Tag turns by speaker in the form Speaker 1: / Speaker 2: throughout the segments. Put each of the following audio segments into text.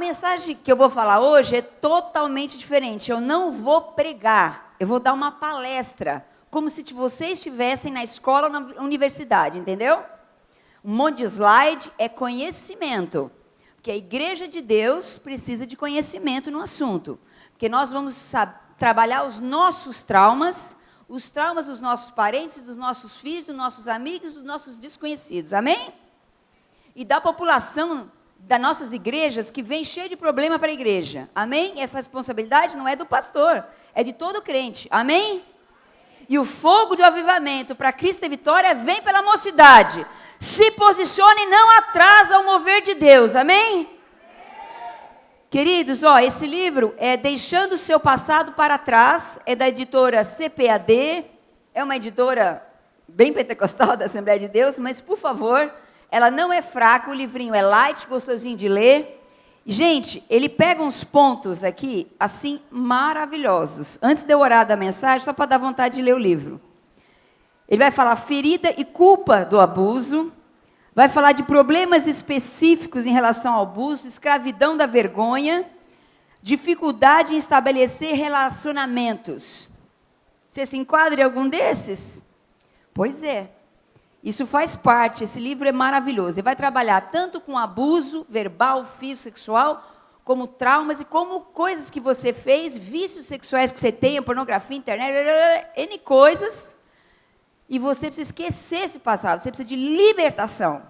Speaker 1: mensagem que eu vou falar hoje é totalmente diferente. Eu não vou pregar, eu vou dar uma palestra, como se vocês estivessem na escola ou na universidade, entendeu? Um monte de slide é conhecimento, porque a igreja de Deus precisa de conhecimento no assunto, porque nós vamos trabalhar os nossos traumas dos nossos parentes, dos nossos filhos, dos nossos amigos, dos nossos desconhecidos, amém? E da população das nossas igrejas que vem cheia de problema para a igreja, amém? Essa responsabilidade não é do pastor, é de todo crente, amém? E o fogo do avivamento para Cristo e vitória vem pela mocidade. Se posicione e não atrasa o mover de Deus, amém? Queridos, esse livro é Deixando o Seu Passado para Trás, é da editora CPAD, é uma editora bem pentecostal da Assembleia de Deus, mas, por favor, ela não é fraca, o livrinho é light, gostosinho de ler. Gente, ele pega uns pontos aqui, assim, maravilhosos. Antes de eu orar da mensagem, só para dar vontade de ler o livro. Ele vai falar ferida e culpa do abuso, vai falar de problemas específicos em relação ao abuso, escravidão da vergonha, dificuldade em estabelecer relacionamentos. Você se enquadra em algum desses? Pois é. Isso faz parte, esse livro é maravilhoso. Ele vai trabalhar tanto com abuso verbal, físico, sexual, como traumas e como coisas que você fez, vícios sexuais que você tem, pornografia, internet, N coisas. E você precisa esquecer esse passado, você precisa de libertação.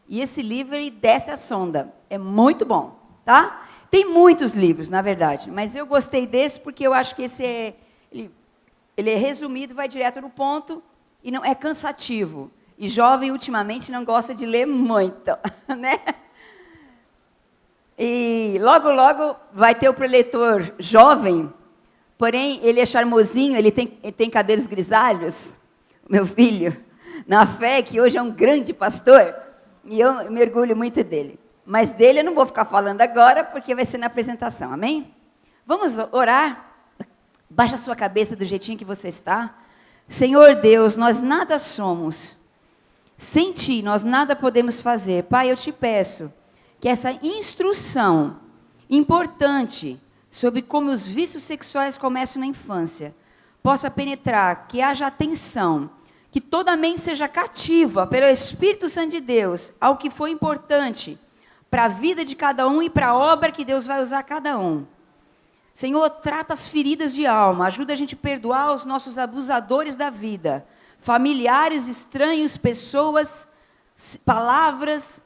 Speaker 1: E esse livro, ele desce a sonda. É muito bom, tá? Tem muitos livros, na verdade, mas eu gostei desse porque eu acho que esse ele é resumido, vai direto no ponto e não é cansativo. E jovem, ultimamente, não gosta de ler muito, né? E logo, logo, vai ter o preletor jovem, porém, ele é charmosinho, ele tem cabelos grisalhos, meu filho, na fé, que hoje é um grande pastor, e eu me orgulho muito dele. Mas dele eu não vou ficar falando agora, porque vai ser na apresentação, amém? Vamos orar? Baixa a sua cabeça do jeitinho que você está. Senhor Deus, nós nada somos. Sem Ti, nós nada podemos fazer. Pai, eu te peço que essa instrução importante sobre como os vícios sexuais começam na infância possa penetrar, que haja atenção, que toda mente seja cativa pelo Espírito Santo de Deus ao que foi importante para a vida de cada um e para a obra que Deus vai usar cada um. Senhor, trata as feridas de alma, ajuda a gente a perdoar os nossos abusadores da vida, familiares, estranhos, pessoas, palavras,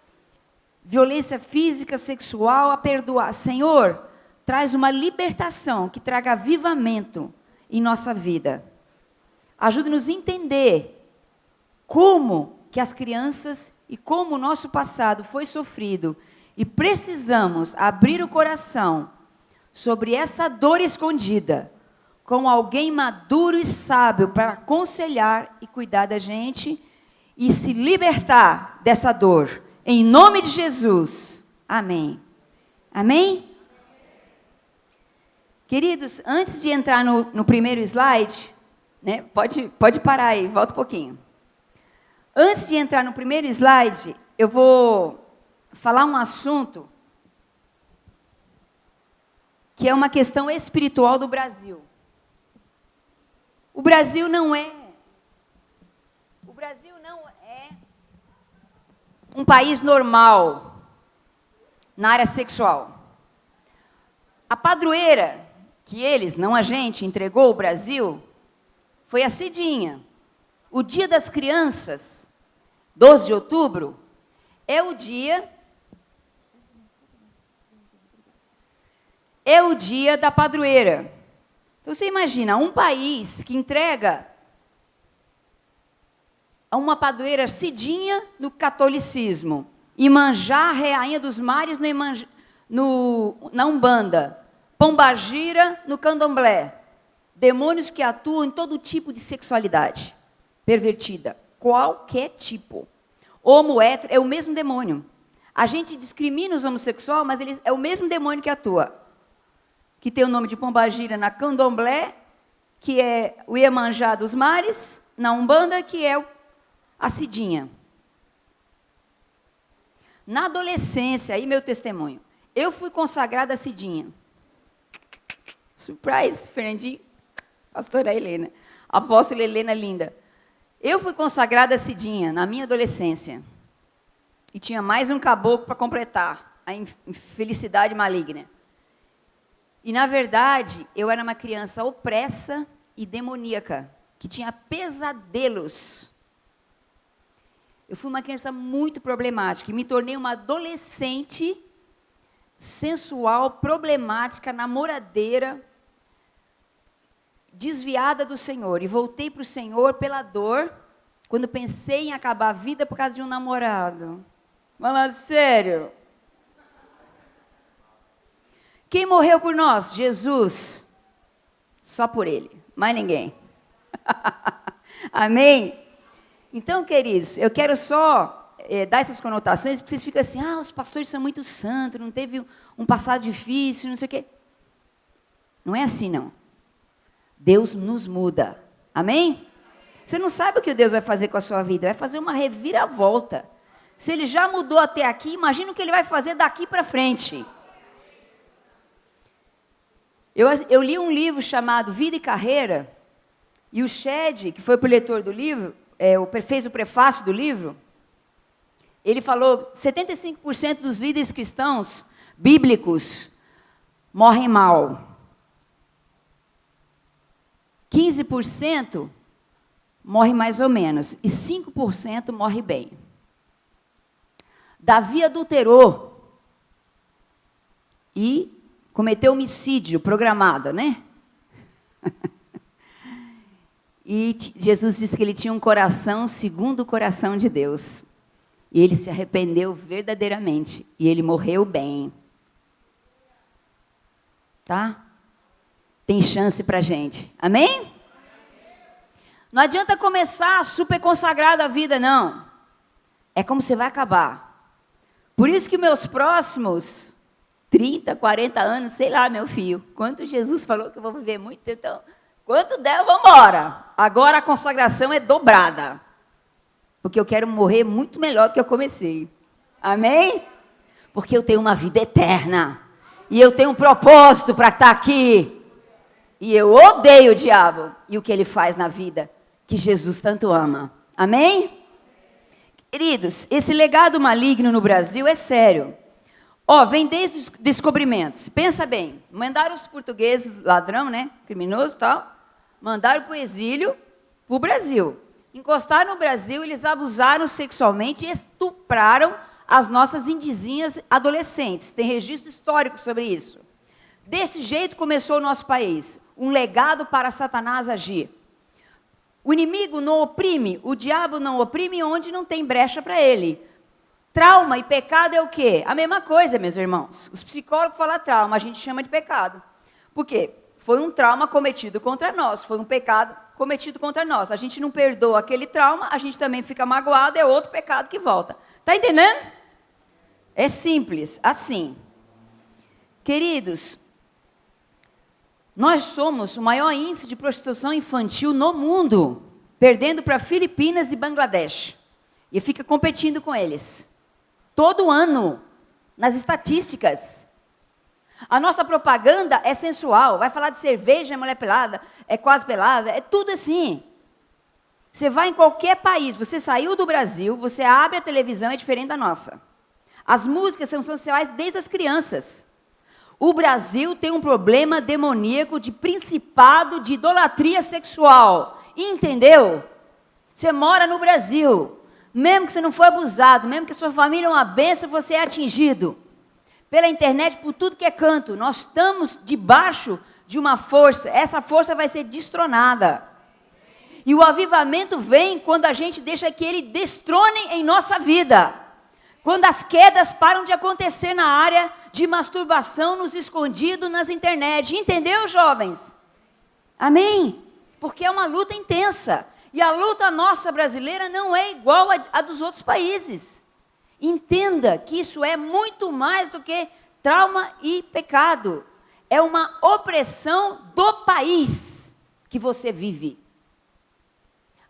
Speaker 1: violência física, sexual, a perdoar. Senhor, traz uma libertação que traga avivamento em nossa vida. Ajuda-nos a entender como que as crianças e como o nosso passado foi sofrido e precisamos abrir o coração sobre essa dor escondida com alguém maduro e sábio para aconselhar e cuidar da gente e se libertar dessa dor. Em nome de Jesus. Amém. Amém? Queridos, antes de entrar no primeiro slide, né, pode parar aí, volta um pouquinho. Antes de entrar no primeiro slide, eu vou falar um assunto que é uma questão espiritual do Brasil. O Brasil não é um país normal na área sexual. A padroeira que eles, não a gente, entregou ao Brasil foi a Cidinha. O Dia das Crianças, 12 de outubro, é o dia da padroeira. Então, você imagina, um país que entrega a uma padroeira Cidinha no catolicismo, Iemanjá, rainha dos mares na Umbanda, Pombagira no Candomblé, demônios que atuam em todo tipo de sexualidade pervertida, qualquer tipo. Homo, hétero, é o mesmo demônio. A gente discrimina os homossexuais, mas é o mesmo demônio que atua. Que tem o nome de Pombagira na Candomblé, que é o Iemanjá dos mares, na Umbanda, que é a Cidinha. Na adolescência, aí meu testemunho, Eu fui consagrada a Cidinha. Surprise, Fernandinho. Pastora Helena. Apóstola Helena linda. Eu fui consagrada a Cidinha na minha adolescência. E tinha mais um caboclo para completar a infelicidade maligna. E, na verdade, eu era uma criança opressa e demoníaca, que tinha pesadelos. Eu fui uma criança muito problemática e me tornei uma adolescente sensual, problemática, namoradeira, desviada do Senhor. E voltei para o Senhor pela dor, quando pensei em acabar a vida por causa de um namorado. Fala sério. Quem morreu por nós? Jesus. Só por Ele, mais ninguém. Amém? Então, queridos, eu quero só dar essas conotações, porque vocês ficam assim, os pastores são muito santos, não teve um passado difícil, não sei o quê. Não é assim, não. Deus nos muda. Amém? Você não sabe o que Deus vai fazer com a sua vida, vai fazer uma reviravolta. Se Ele já mudou até aqui, imagina o que Ele vai fazer daqui para frente. Eu li um livro chamado Vida e Carreira, e o Shed, que foi o leitor do livro, fez o prefácio do livro, ele falou que 75% dos líderes cristãos bíblicos morrem mal. 15% morre mais ou menos, e 5% morre bem. Davi adulterou e cometeu homicídio programado, né? E Jesus disse que ele tinha um coração segundo o coração de Deus. E ele se arrependeu verdadeiramente. E ele morreu bem. Tá? Tem chance pra gente. Amém? Não adianta começar super consagrado a vida, não. É como você vai acabar. Por isso que meus próximos 30, 40 anos, sei lá, meu filho, quanto Jesus falou que eu vou viver muito, então, quanto der, vamos embora. Agora a consagração é dobrada, porque eu quero morrer muito melhor do que eu comecei. Amém? Porque eu tenho uma vida eterna, e eu tenho um propósito para estar aqui, e eu odeio o diabo, e o que ele faz na vida, que Jesus tanto ama. Amém? Queridos, esse legado maligno no Brasil é sério. Vem desde os descobrimentos. Pensa bem, mandaram os portugueses, ladrão, né, criminoso e tal, mandaram para o exílio, para o Brasil. Encostaram no Brasil, eles abusaram sexualmente e estupraram as nossas indizinhas adolescentes. Tem registro histórico sobre isso. Desse jeito começou o nosso país, um legado para Satanás agir. O inimigo não oprime, o diabo não oprime onde não tem brecha para ele. Trauma e pecado é o quê? A mesma coisa, meus irmãos. Os psicólogos falam trauma, a gente chama de pecado. Por quê? Foi um trauma cometido contra nós, foi um pecado cometido contra nós. A gente não perdoa aquele trauma, a gente também fica magoado, é outro pecado que volta. Está entendendo? É simples, assim. Queridos, nós somos o maior índice de prostituição infantil no mundo, perdendo para Filipinas e Bangladesh. E fica competindo com eles. Todo ano, nas estatísticas. A nossa propaganda é sensual, vai falar de cerveja, é mulher pelada, é quase pelada, é tudo assim. Você vai em qualquer país, você saiu do Brasil, você abre a televisão, é diferente da nossa. As músicas são sensuais desde as crianças. O Brasil tem um problema demoníaco de principado de idolatria sexual. Entendeu? Você mora no Brasil. Mesmo que você não foi abusado, mesmo que a sua família é uma bênção, você é atingido. Pela internet, por tudo que é canto. Nós estamos debaixo de uma força. Essa força vai ser destronada. E o avivamento vem quando a gente deixa que ele destrone em nossa vida. Quando as quedas param de acontecer na área de masturbação, nos escondidos, nas internet. Entendeu, jovens? Amém? Porque é uma luta intensa. E a luta nossa brasileira não é igual à dos outros países. Entenda que isso é muito mais do que trauma e pecado. É uma opressão do país que você vive.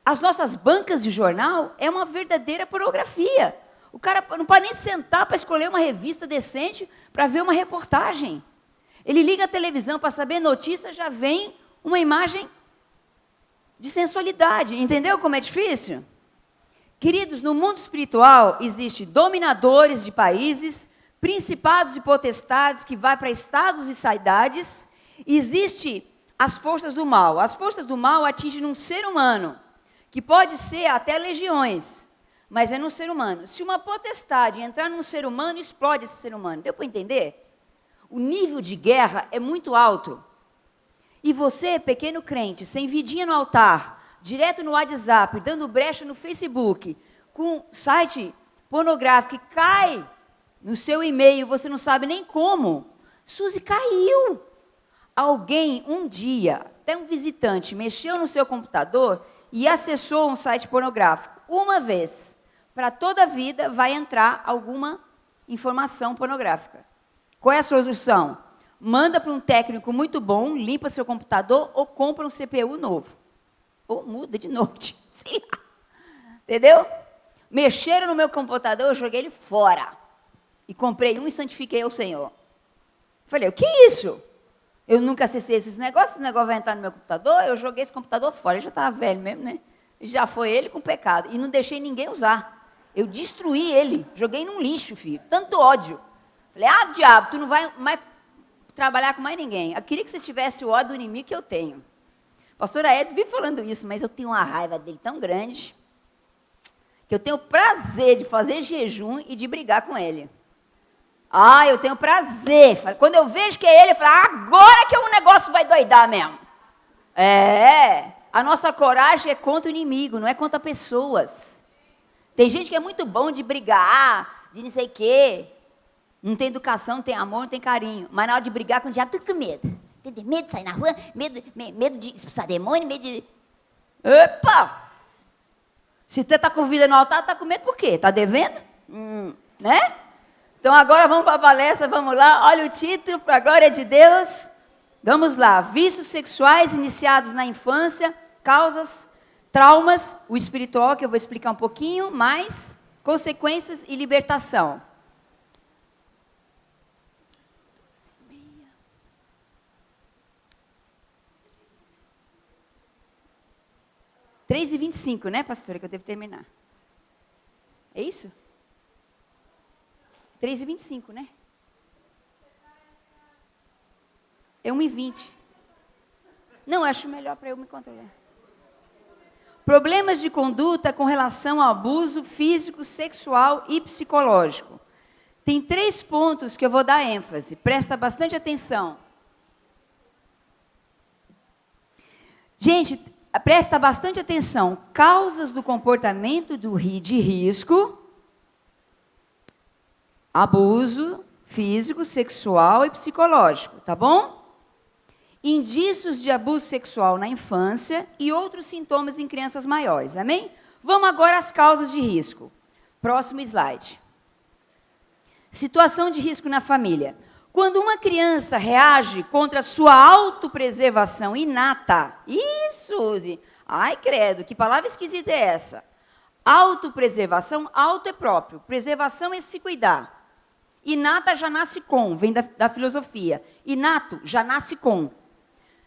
Speaker 1: As nossas bancas de jornal é uma verdadeira pornografia. O cara não pode nem sentar para escolher uma revista decente para ver uma reportagem. Ele liga a televisão para saber notícia, já vem uma imagem de sensualidade. Entendeu como é difícil? Queridos, no mundo espiritual existem dominadores de países, principados e potestades que vai para estados e cidades. Existe as forças do mal. As forças do mal atingem um ser humano, que pode ser até legiões, mas é num ser humano. Se uma potestade entrar num ser humano, explode esse ser humano. Deu para entender? O nível de guerra é muito alto. E você, pequeno crente, sem vidinha no altar, direto no WhatsApp, dando brecha no Facebook, com site pornográfico que cai no seu e-mail, você não sabe nem como. Suzy, caiu. Alguém, um dia, até um visitante, mexeu no seu computador e acessou um site pornográfico. Uma vez. Para toda a vida vai entrar alguma informação pornográfica. Qual é a solução? Manda para um técnico muito bom, limpa seu computador ou compra um CPU novo. Ou muda de noite, sei lá. Entendeu? Mexeram no meu computador, eu joguei ele fora. E comprei um e santifiquei ao Senhor. Falei, o que é isso? Eu nunca acessei esse negócio vai entrar no meu computador, eu joguei esse computador fora. Ele já estava velho mesmo, né? Já foi ele com pecado. E não deixei ninguém usar. Eu destruí ele, joguei num lixo, filho. Tanto ódio. Falei, diabo, tu não vai mais trabalhar com mais ninguém. Eu queria que vocês tivessem o ódio do inimigo que eu tenho. Pastora Edson vive falando isso, mas eu tenho uma raiva dele tão grande que eu tenho prazer de fazer jejum e de brigar com ele. Eu tenho prazer. Quando eu vejo que é ele, eu falo, agora que o negócio vai doidar mesmo. A nossa coragem é contra o inimigo, não é contra pessoas. Tem gente que é muito bom de brigar, de não sei o quê. Não tem educação, não tem amor, não tem carinho. Mas na hora de brigar com o diabo, tudo com medo. Entendeu? Medo de sair na rua, medo de expulsar demônio, medo de... Opa! Se você está com vida no altar, está com medo por quê? Está devendo? Né? Então agora vamos para a palestra, vamos lá. Olha o título, para a glória de Deus. Vamos lá. Vícios sexuais iniciados na infância, causas, traumas, o espiritual, que eu vou explicar um pouquinho, mais consequências e libertação. 3h25, né, pastora, que eu devo terminar. É isso? 3h25, né? É 1h20. Não, acho melhor para eu me controlar. Problemas de conduta com relação ao abuso físico, sexual e psicológico. Tem 3 pontos que eu vou dar ênfase. Presta bastante atenção. Gente, presta bastante atenção. Causas do comportamento de risco, abuso físico, sexual e psicológico, tá bom? Indícios de abuso sexual na infância e outros sintomas em crianças maiores, amém? Vamos agora às causas de risco. Próximo slide. Situação de risco na família. Quando uma criança reage contra a sua autopreservação inata, isso, Suzy, ai credo, que palavra esquisita é essa? Autopreservação, auto é próprio, preservação é se cuidar. Inata já nasce com, vem da filosofia. Inato já nasce com.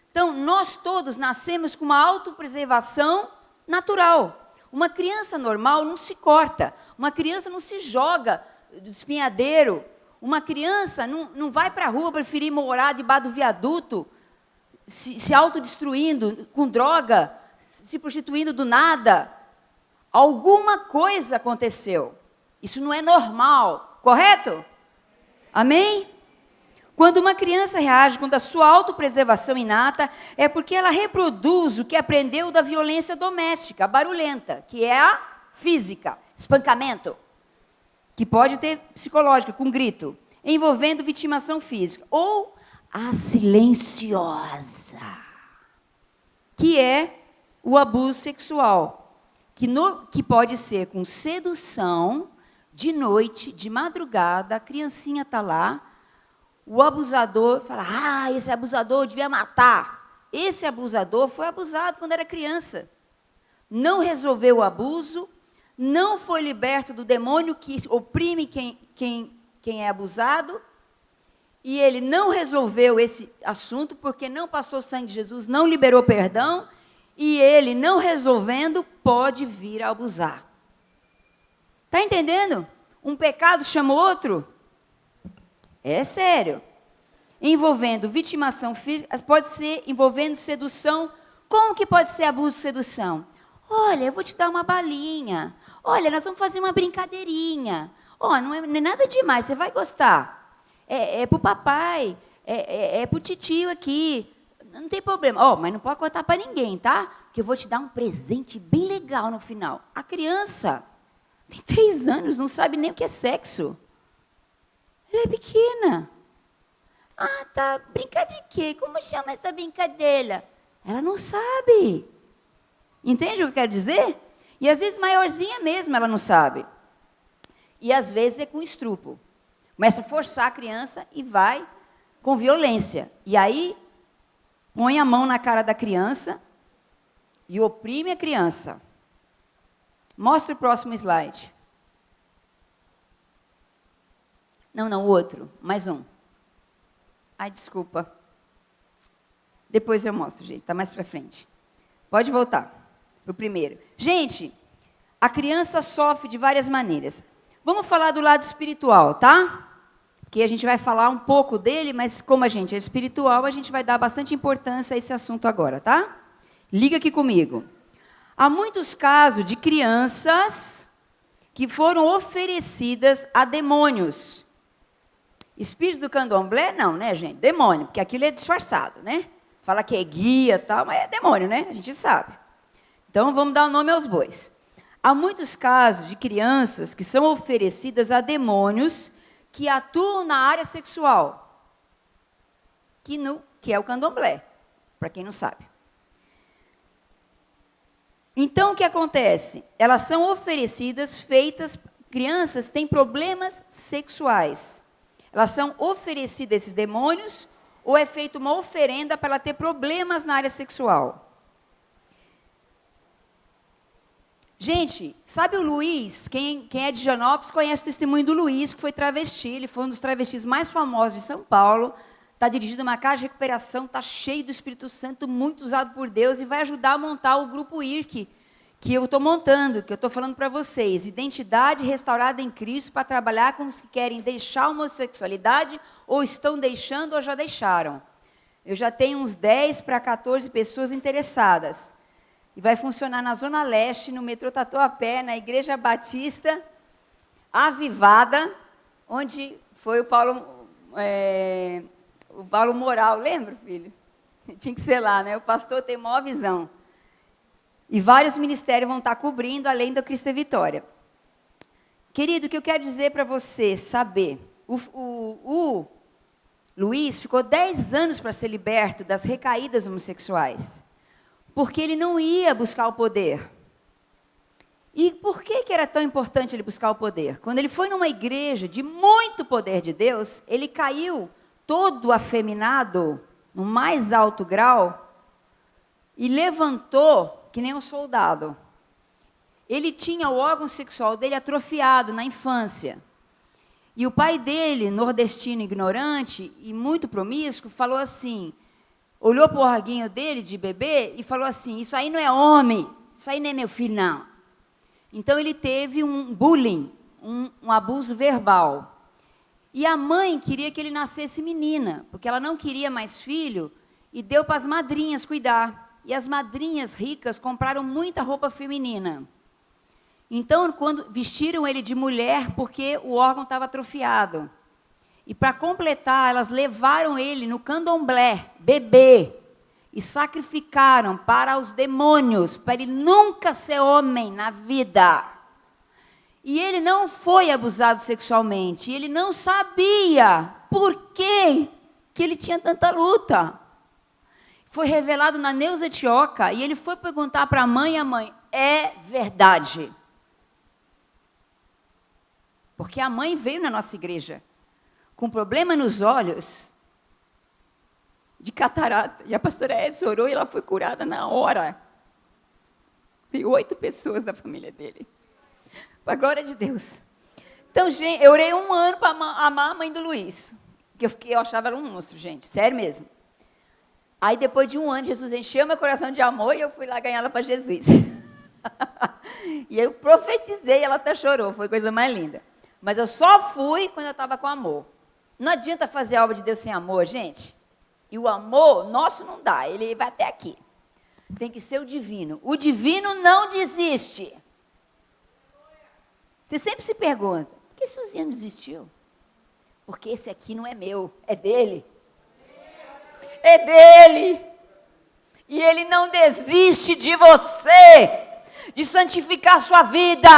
Speaker 1: Então, nós todos nascemos com uma autopreservação natural. Uma criança normal não se corta, uma criança não se joga do espinhadeiro, uma criança não vai para a rua preferir morar debaixo do viaduto, se autodestruindo com droga, se prostituindo do nada. Alguma coisa aconteceu. Isso não é normal, correto? Amém? Quando uma criança reage contra a sua autopreservação inata, é porque ela reproduz o que aprendeu da violência doméstica, barulhenta, que é a física, espancamento, que pode ter psicológica, com grito, envolvendo vitimação física, ou a silenciosa, que é o abuso sexual, que pode ser com sedução, de noite, de madrugada, a criancinha está lá, o abusador fala, esse abusador devia matar. Esse abusador foi abusado quando era criança. Não resolveu o abuso, não foi liberto do demônio que oprime quem é abusado, e ele não resolveu esse assunto, porque não passou o sangue de Jesus, não liberou perdão, e ele, não resolvendo, pode vir a abusar. Está entendendo? Um pecado chama o outro? É sério. Envolvendo vitimação física, pode ser envolvendo sedução. Como que pode ser abuso e sedução? Olha, eu vou te dar uma balinha. Olha, nós vamos fazer uma brincadeirinha. Ó, não é nada demais, você vai gostar. É para o papai, é para o titio aqui. Não tem problema. Ó, mas não pode contar para ninguém, tá? Porque eu vou te dar um presente bem legal no final. A criança tem 3 anos, não sabe nem o que é sexo. Ela é pequena. Ah, tá. Brincar de quê? Como chama essa brincadeira? Ela não sabe. Entende o que eu quero dizer? E às vezes maiorzinha mesmo ela não sabe. E às vezes é com estrupo. Começa a forçar a criança e vai com violência. E aí põe a mão na cara da criança e oprime a criança. Mostra o próximo slide. Não, o outro. Mais um. Ai, desculpa. Depois eu mostro, gente. Está mais para frente. Pode voltar para o primeiro. Gente, a criança sofre de várias maneiras. Vamos falar do lado espiritual, tá? Porque a gente vai falar um pouco dele, mas como a gente é espiritual, a gente vai dar bastante importância a esse assunto agora, tá? Liga aqui comigo. Há muitos casos de crianças que foram oferecidas a demônios. Espírito do candomblé, não, né, gente? Demônio, porque aquilo é disfarçado, né? Fala que é guia e tal, mas é demônio, né? A gente sabe. Então, vamos dar o nome aos bois. Há muitos casos de crianças que são oferecidas a demônios que atuam na área sexual, que é o candomblé, para quem não sabe. Então, o que acontece? Elas são oferecidas, crianças têm problemas sexuais. Elas são oferecidas a esses demônios, ou é feita uma oferenda para ela ter problemas na área sexual. Gente, sabe o Luiz? Quem é de Janópolis conhece o testemunho do Luiz, que foi travesti. Ele foi um dos travestis mais famosos de São Paulo. Está dirigindo uma casa de recuperação, está cheio do Espírito Santo, muito usado por Deus, e vai ajudar a montar o grupo IRC, que eu estou montando, que eu estou falando para vocês. Identidade restaurada em Cristo, para trabalhar com os que querem deixar a homossexualidade, ou estão deixando, ou já deixaram. Eu já tenho uns 10 para 14 pessoas interessadas. E vai funcionar na Zona Leste, no metrô Tatuapé, na Igreja Batista Avivada, onde foi o Paulo Moral, lembra, filho? Tinha que ser lá, né? O pastor tem maior visão. E vários ministérios vão estar cobrindo, além do Cristo é Vitória. Querido, o que eu quero dizer para você saber, o Luiz ficou 10 anos para ser liberto das recaídas homossexuais, porque ele não ia buscar o poder. E por que era tão importante ele buscar o poder? Quando ele foi numa igreja de muito poder de Deus, ele caiu todo afeminado, no mais alto grau, e levantou que nem um soldado. Ele tinha o órgão sexual dele atrofiado na infância. E o pai dele, nordestino ignorante e muito promíscuo, falou assim, olhou para o órgão dele de bebê e falou assim, isso aí não é homem, isso aí não é meu filho, não. Então ele teve um bullying, um abuso verbal. E a mãe queria que ele nascesse menina, porque ela não queria mais filho, e deu para as madrinhas cuidar. E as madrinhas ricas compraram muita roupa feminina. Então, quando vestiram ele de mulher, porque o órgão estava atrofiado. E para completar, elas levaram ele no candomblé, bebê, e sacrificaram para os demônios, para ele nunca ser homem na vida. E ele não foi abusado sexualmente, ele não sabia por que ele tinha tanta luta. Foi revelado na Neuza Etioca, e ele foi perguntar para a mãe, é verdade. Porque a mãe veio na nossa igreja com problema nos olhos, de catarata, e a pastora Edson orou e ela foi curada na hora. Veio 8 pessoas da família dele. para a glória de Deus. Então, gente, eu orei 1 ano para amar a mãe do Luiz, que eu achava ela um monstro, gente, sério mesmo. Aí, depois de 1 ano, Jesus encheu meu coração de amor e eu fui lá ganhar ela para Jesus. E eu profetizei, ela até chorou, foi a coisa mais linda. Mas eu só fui quando eu estava com amor. Não adianta fazer a obra de Deus sem amor, gente. E o amor nosso não dá, ele vai até aqui. Tem que ser o divino. O divino não desiste. Você sempre se pergunta, por que Suzinha desistiu? Porque esse aqui não é meu, é dele. É dele. E ele não desiste de você, de santificar sua vida,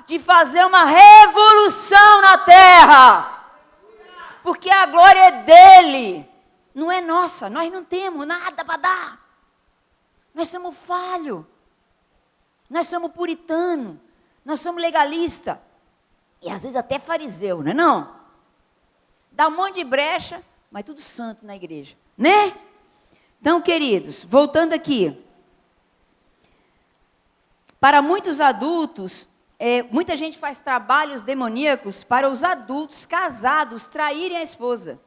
Speaker 1: de fazer uma revolução na terra. Porque a glória é dele, não é nossa. Nós não temos nada para dar. Nós somos falhos. Nós somos puritanos. Nós somos legalistas. E às vezes até fariseu, não é não? Dá um monte de brecha, mas tudo santo na igreja, né? Então, queridos, voltando aqui. Para muitos adultos, muita gente faz trabalhos demoníacos para os adultos casados traírem a esposa.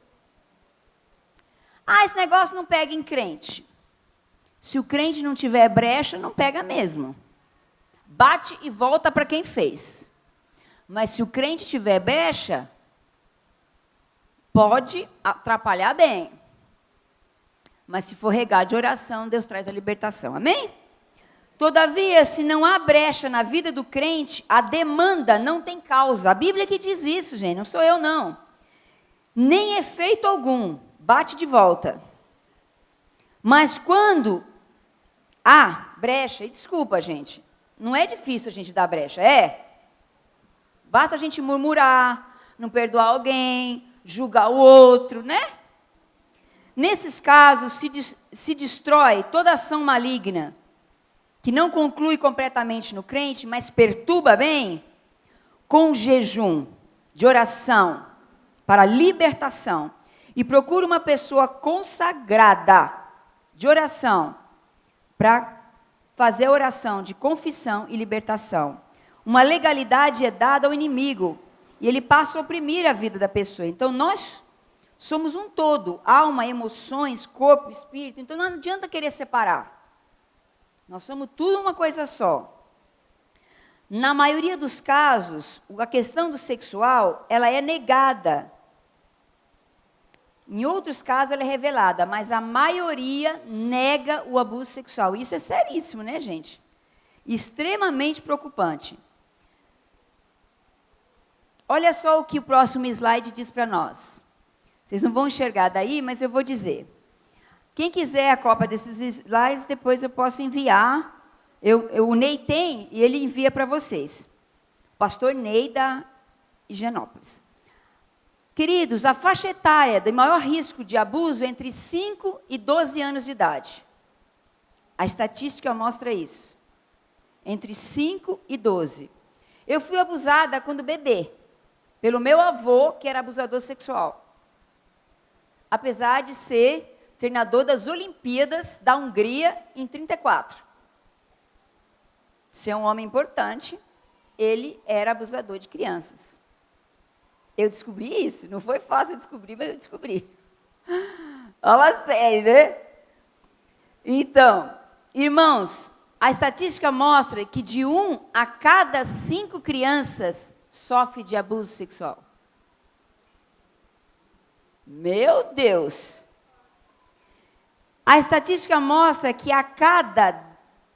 Speaker 1: Ah, esse negócio não pega em crente. Se o crente não tiver brecha, não pega mesmo. Bate e volta para quem fez. Mas se o crente tiver brecha, pode atrapalhar bem. Mas se for regado de oração, Deus traz a libertação. Amém? Todavia, se não há brecha na vida do crente, a demanda não tem causa. A Bíblia que diz isso, gente, não sou eu não. Nem efeito algum, bate de volta. Mas quando há brecha, e desculpa, gente, não é difícil a gente dar brecha, basta a gente murmurar, não perdoar alguém, julgar o outro, né? Nesses casos, se destrói toda ação maligna, que não conclui completamente no crente, mas perturba bem, com jejum, de oração, para libertação, e procura uma pessoa consagrada de oração, para fazer oração de confissão e libertação. Uma legalidade é dada ao inimigo, e ele passa a oprimir a vida da pessoa. Então, nós somos um todo, alma, emoções, corpo, espírito, então não adianta querer separar. Nós somos tudo uma coisa só. Na maioria dos casos, a questão do sexual, ela é negada. Em outros casos, ela é revelada, mas a maioria nega o abuso sexual. Isso é seríssimo, né, gente? Extremamente preocupante. Olha só o que o próximo slide diz para nós. Vocês não vão enxergar daí, mas eu vou dizer. Quem quiser a cópia desses slides, depois eu posso enviar. O Ney tem e ele envia para vocês. Pastor Ney da Higienópolis. Queridos, a faixa etária de maior risco de abuso é entre 5 e 12 anos de idade. A estatística mostra isso. Entre 5 e 12. Eu fui abusada quando bebê, pelo meu avô, que era abusador sexual. Apesar de ser treinador das Olimpíadas da Hungria em 34. Ser um homem importante, ele era abusador de crianças. Eu descobri isso, não foi fácil descobrir, mas eu descobri. Fala sério, né? Então, irmãos, a estatística mostra que de 1 a cada 5 crianças sofre de abuso sexual. Meu Deus! A estatística mostra que a cada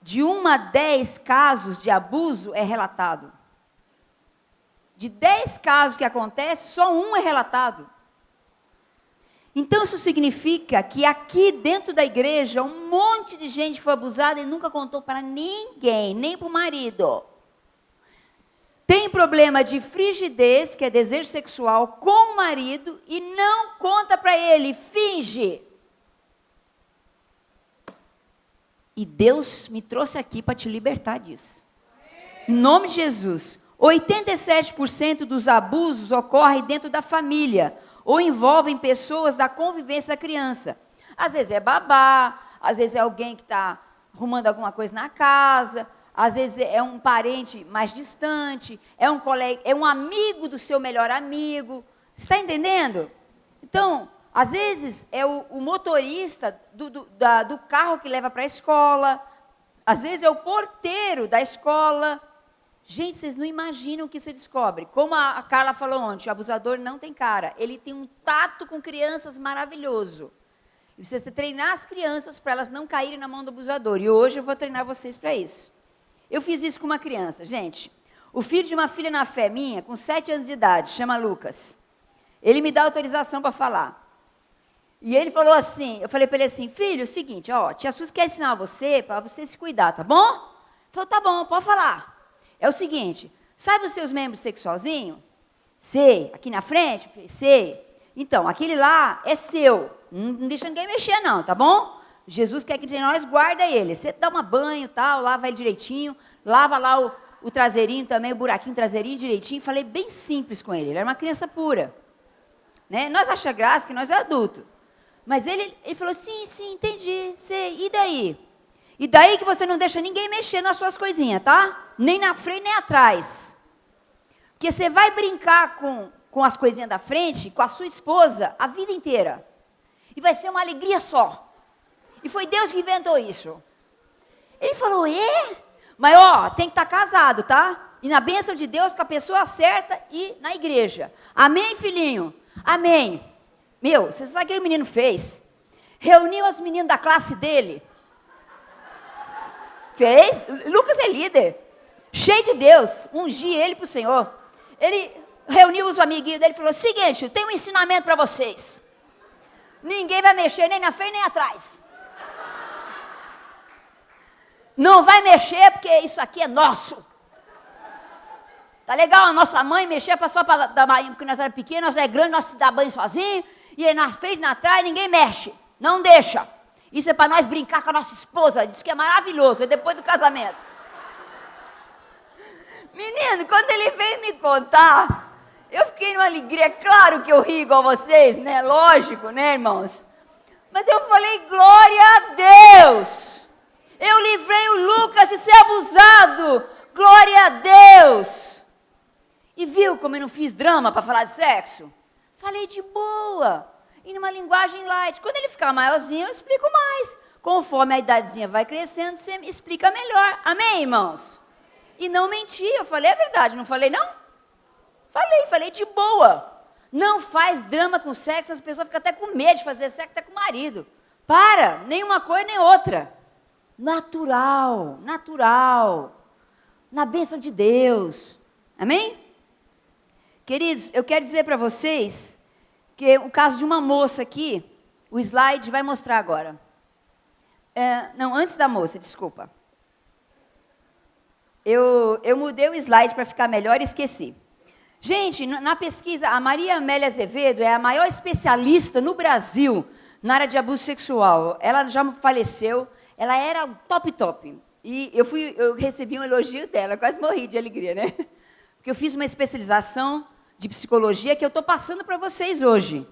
Speaker 1: de 1 a 10 casos de abuso é relatado. De 10 casos que acontecem, só 1 é relatado. Então, isso significa que aqui dentro da igreja, um monte de gente foi abusada e nunca contou para ninguém, nem para o marido. Tem problema de frigidez, que é desejo sexual, com o marido e não conta para ele, finge. E Deus me trouxe aqui para te libertar disso. Em nome de Jesus. 87% dos abusos ocorrem dentro da família ou envolvem pessoas da convivência da criança. Às vezes é babá, às vezes é alguém que está arrumando alguma coisa na casa, às vezes é um parente mais distante, é um colega, é um amigo do seu melhor amigo. Você está entendendo? Então, às vezes é o motorista do carro que leva para a escola, às vezes é o porteiro da escola. Gente, vocês não imaginam o que você descobre. Como a Carla falou ontem, o abusador não tem cara. Ele tem um tato com crianças maravilhoso. E você precisa treinar as crianças para elas não caírem na mão do abusador. E hoje eu vou treinar vocês para isso. Eu fiz isso com uma criança. Gente, o filho de uma filha na fé minha, com 7 anos de idade, chama Lucas. Ele me dá autorização para falar. E ele falou assim, eu falei para ele assim, filho, é o seguinte, ó, tia Suzy quer ensinar você, para você se cuidar, tá bom? Ele falou, tá bom, pode falar. É o seguinte, sabe os seus membros sexualzinhos? Sei, aqui na frente? Falei, sei. Então, aquele lá é seu, não deixa ninguém mexer não, tá bom? Jesus quer que nós guarda ele. Você dá um banho e tal, lava ele direitinho, lava lá o traseirinho também, o buraquinho traseirinho direitinho. Falei bem simples com ele, ele era uma criança pura. Né? Nós achamos graça que nós é adulto. Mas ele falou, sim, entendi, sei, e daí? E daí que você não deixa ninguém mexer nas suas coisinhas, tá? Nem na frente, nem atrás. Porque você vai brincar com as coisinhas da frente, com a sua esposa, a vida inteira. E vai ser uma alegria só. E foi Deus que inventou isso. Ele falou, mas ó, tem que estar casado, tá? E na bênção de Deus, com a pessoa certa e na igreja. Amém, filhinho? Amém. Meu, você sabe o que o menino fez? Reuniu as meninas da classe dele. Fez? Lucas é líder. Cheio de Deus. Ungi ele para o Senhor. Ele reuniu os amiguinhos dele e falou, seguinte, eu tenho um ensinamento para vocês. Ninguém vai mexer nem na frente nem atrás. Não vai mexer porque isso aqui é nosso. Tá legal a nossa mãe mexer só para dar banho, porque nós éramos pequenos, nós é grande, nós se dá banho sozinho, e aí na frente, na trás, ninguém mexe. Não deixa. Isso é para nós brincar com a nossa esposa, diz que é maravilhoso, é depois do casamento. Menino, quando ele veio me contar, eu fiquei numa alegria, claro que eu ri igual vocês, né? Lógico, né, irmãos? Mas eu falei, glória a Deus! Eu livrei o Lucas de ser abusado, glória a Deus! E viu como eu não fiz drama para falar de sexo? Falei de boa, e numa linguagem light. Quando ele ficar maiorzinho, eu explico mais. Conforme a idadezinha vai crescendo, você explica melhor. Amém, irmãos? E não menti, eu falei a verdade, não falei não? Falei de boa. Não faz drama com sexo, as pessoas ficam até com medo de fazer sexo até com o marido. Para, nem uma coisa nem outra. Natural. Na bênção de Deus. Amém? Queridos, eu quero dizer para vocês que o caso de uma moça aqui, o slide vai mostrar agora. Não, antes da moça, desculpa. Eu mudei o slide para ficar melhor e esqueci. Gente, na pesquisa, a Maria Amélia Azevedo é a maior especialista no Brasil na área de abuso sexual. Ela já faleceu, ela era top. E eu recebi um elogio dela, quase morri de alegria, né? Porque eu fiz uma especialização de psicologia que eu estou passando para vocês hoje,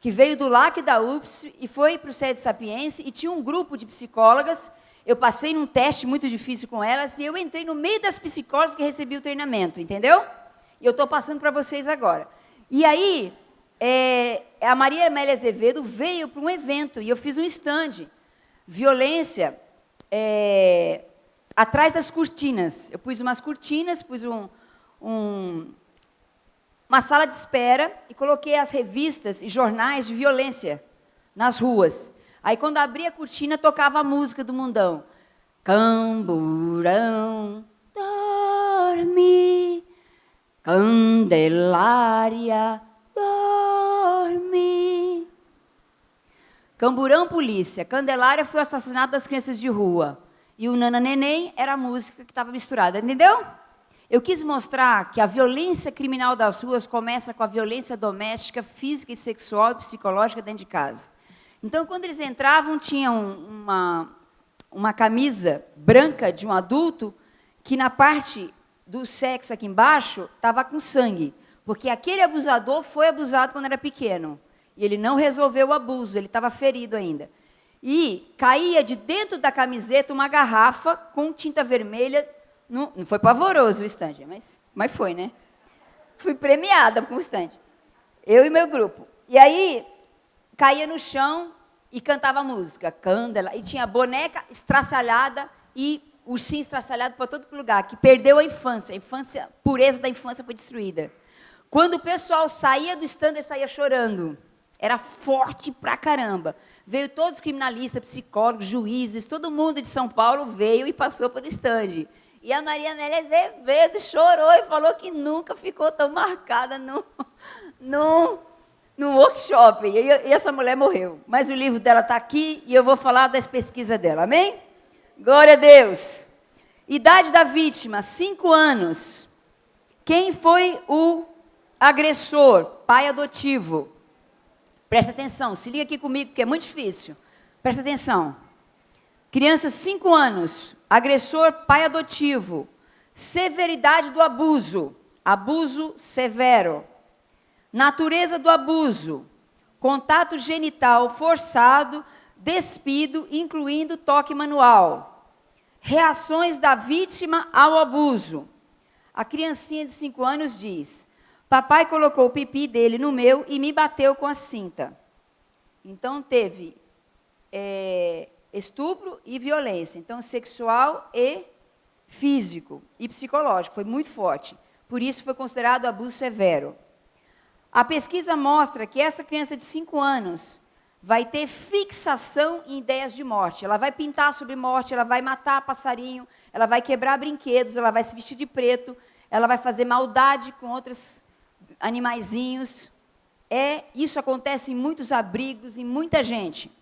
Speaker 1: que veio do LAC da UFS e foi para o Sede Sapiense, e tinha um grupo de psicólogas, eu passei num teste muito difícil com elas, e eu entrei no meio das psicólogas que recebi o treinamento, entendeu? E eu estou passando para vocês agora. E aí, a Maria Amélia Azevedo veio para um evento, e eu fiz um stand, violência atrás das cortinas. Eu pus umas cortinas, pus uma sala de espera e coloquei as revistas e jornais de violência nas ruas. Aí, quando abria a cortina, tocava a música do mundão. Camburão, dorme, Candelária, dorme. Camburão, polícia. Candelária foi o assassinato das crianças de rua. E o Nana Neném era a música que estava misturada, entendeu? Eu quis mostrar que a violência criminal das ruas começa com a violência doméstica, física e sexual e psicológica dentro de casa. Então, quando eles entravam, tinham uma camisa branca de um adulto que na parte do sexo aqui embaixo estava com sangue, porque aquele abusador foi abusado quando era pequeno. E ele não resolveu o abuso, ele estava ferido ainda. E caía de dentro da camiseta uma garrafa com tinta vermelha Não foi pavoroso o stand, mas foi, né? Fui premiada com o stand. Eu e meu grupo. E aí, caía no chão e cantava música. Cândela. E tinha boneca estraçalhada e ursinho estraçalhado para todo lugar, que perdeu a infância. A pureza da infância foi destruída. Quando o pessoal saía do stand, ele saía chorando. Era forte pra caramba. Veio todos os criminalistas, psicólogos, juízes, todo mundo de São Paulo veio e passou pelo stand. E a Maria Amélia Azevedo chorou e falou que nunca ficou tão marcada no workshop. E essa mulher morreu. Mas o livro dela está aqui e eu vou falar das pesquisas dela. Amém? Glória a Deus. Idade da vítima, 5 anos. Quem foi o agressor? Pai adotivo. Presta atenção, se liga aqui comigo, porque é muito difícil. Presta atenção. Criança, 5 anos. Agressor, pai adotivo. Severidade do abuso. Abuso severo. Natureza do abuso. Contato genital forçado, despido, incluindo toque manual. Reações da vítima ao abuso. A criancinha de 5 anos diz: papai colocou o pipi dele no meu e me bateu com a cinta. Então, teve estupro e violência. Então, sexual e físico e psicológico. Foi muito forte. Por isso, foi considerado abuso severo. A pesquisa mostra que essa criança de 5 anos vai ter fixação em ideias de morte. Ela vai pintar sobre morte, ela vai matar passarinho, ela vai quebrar brinquedos, ela vai se vestir de preto, ela vai fazer maldade com outros animaizinhos. Isso acontece em muitos abrigos, em muita gente.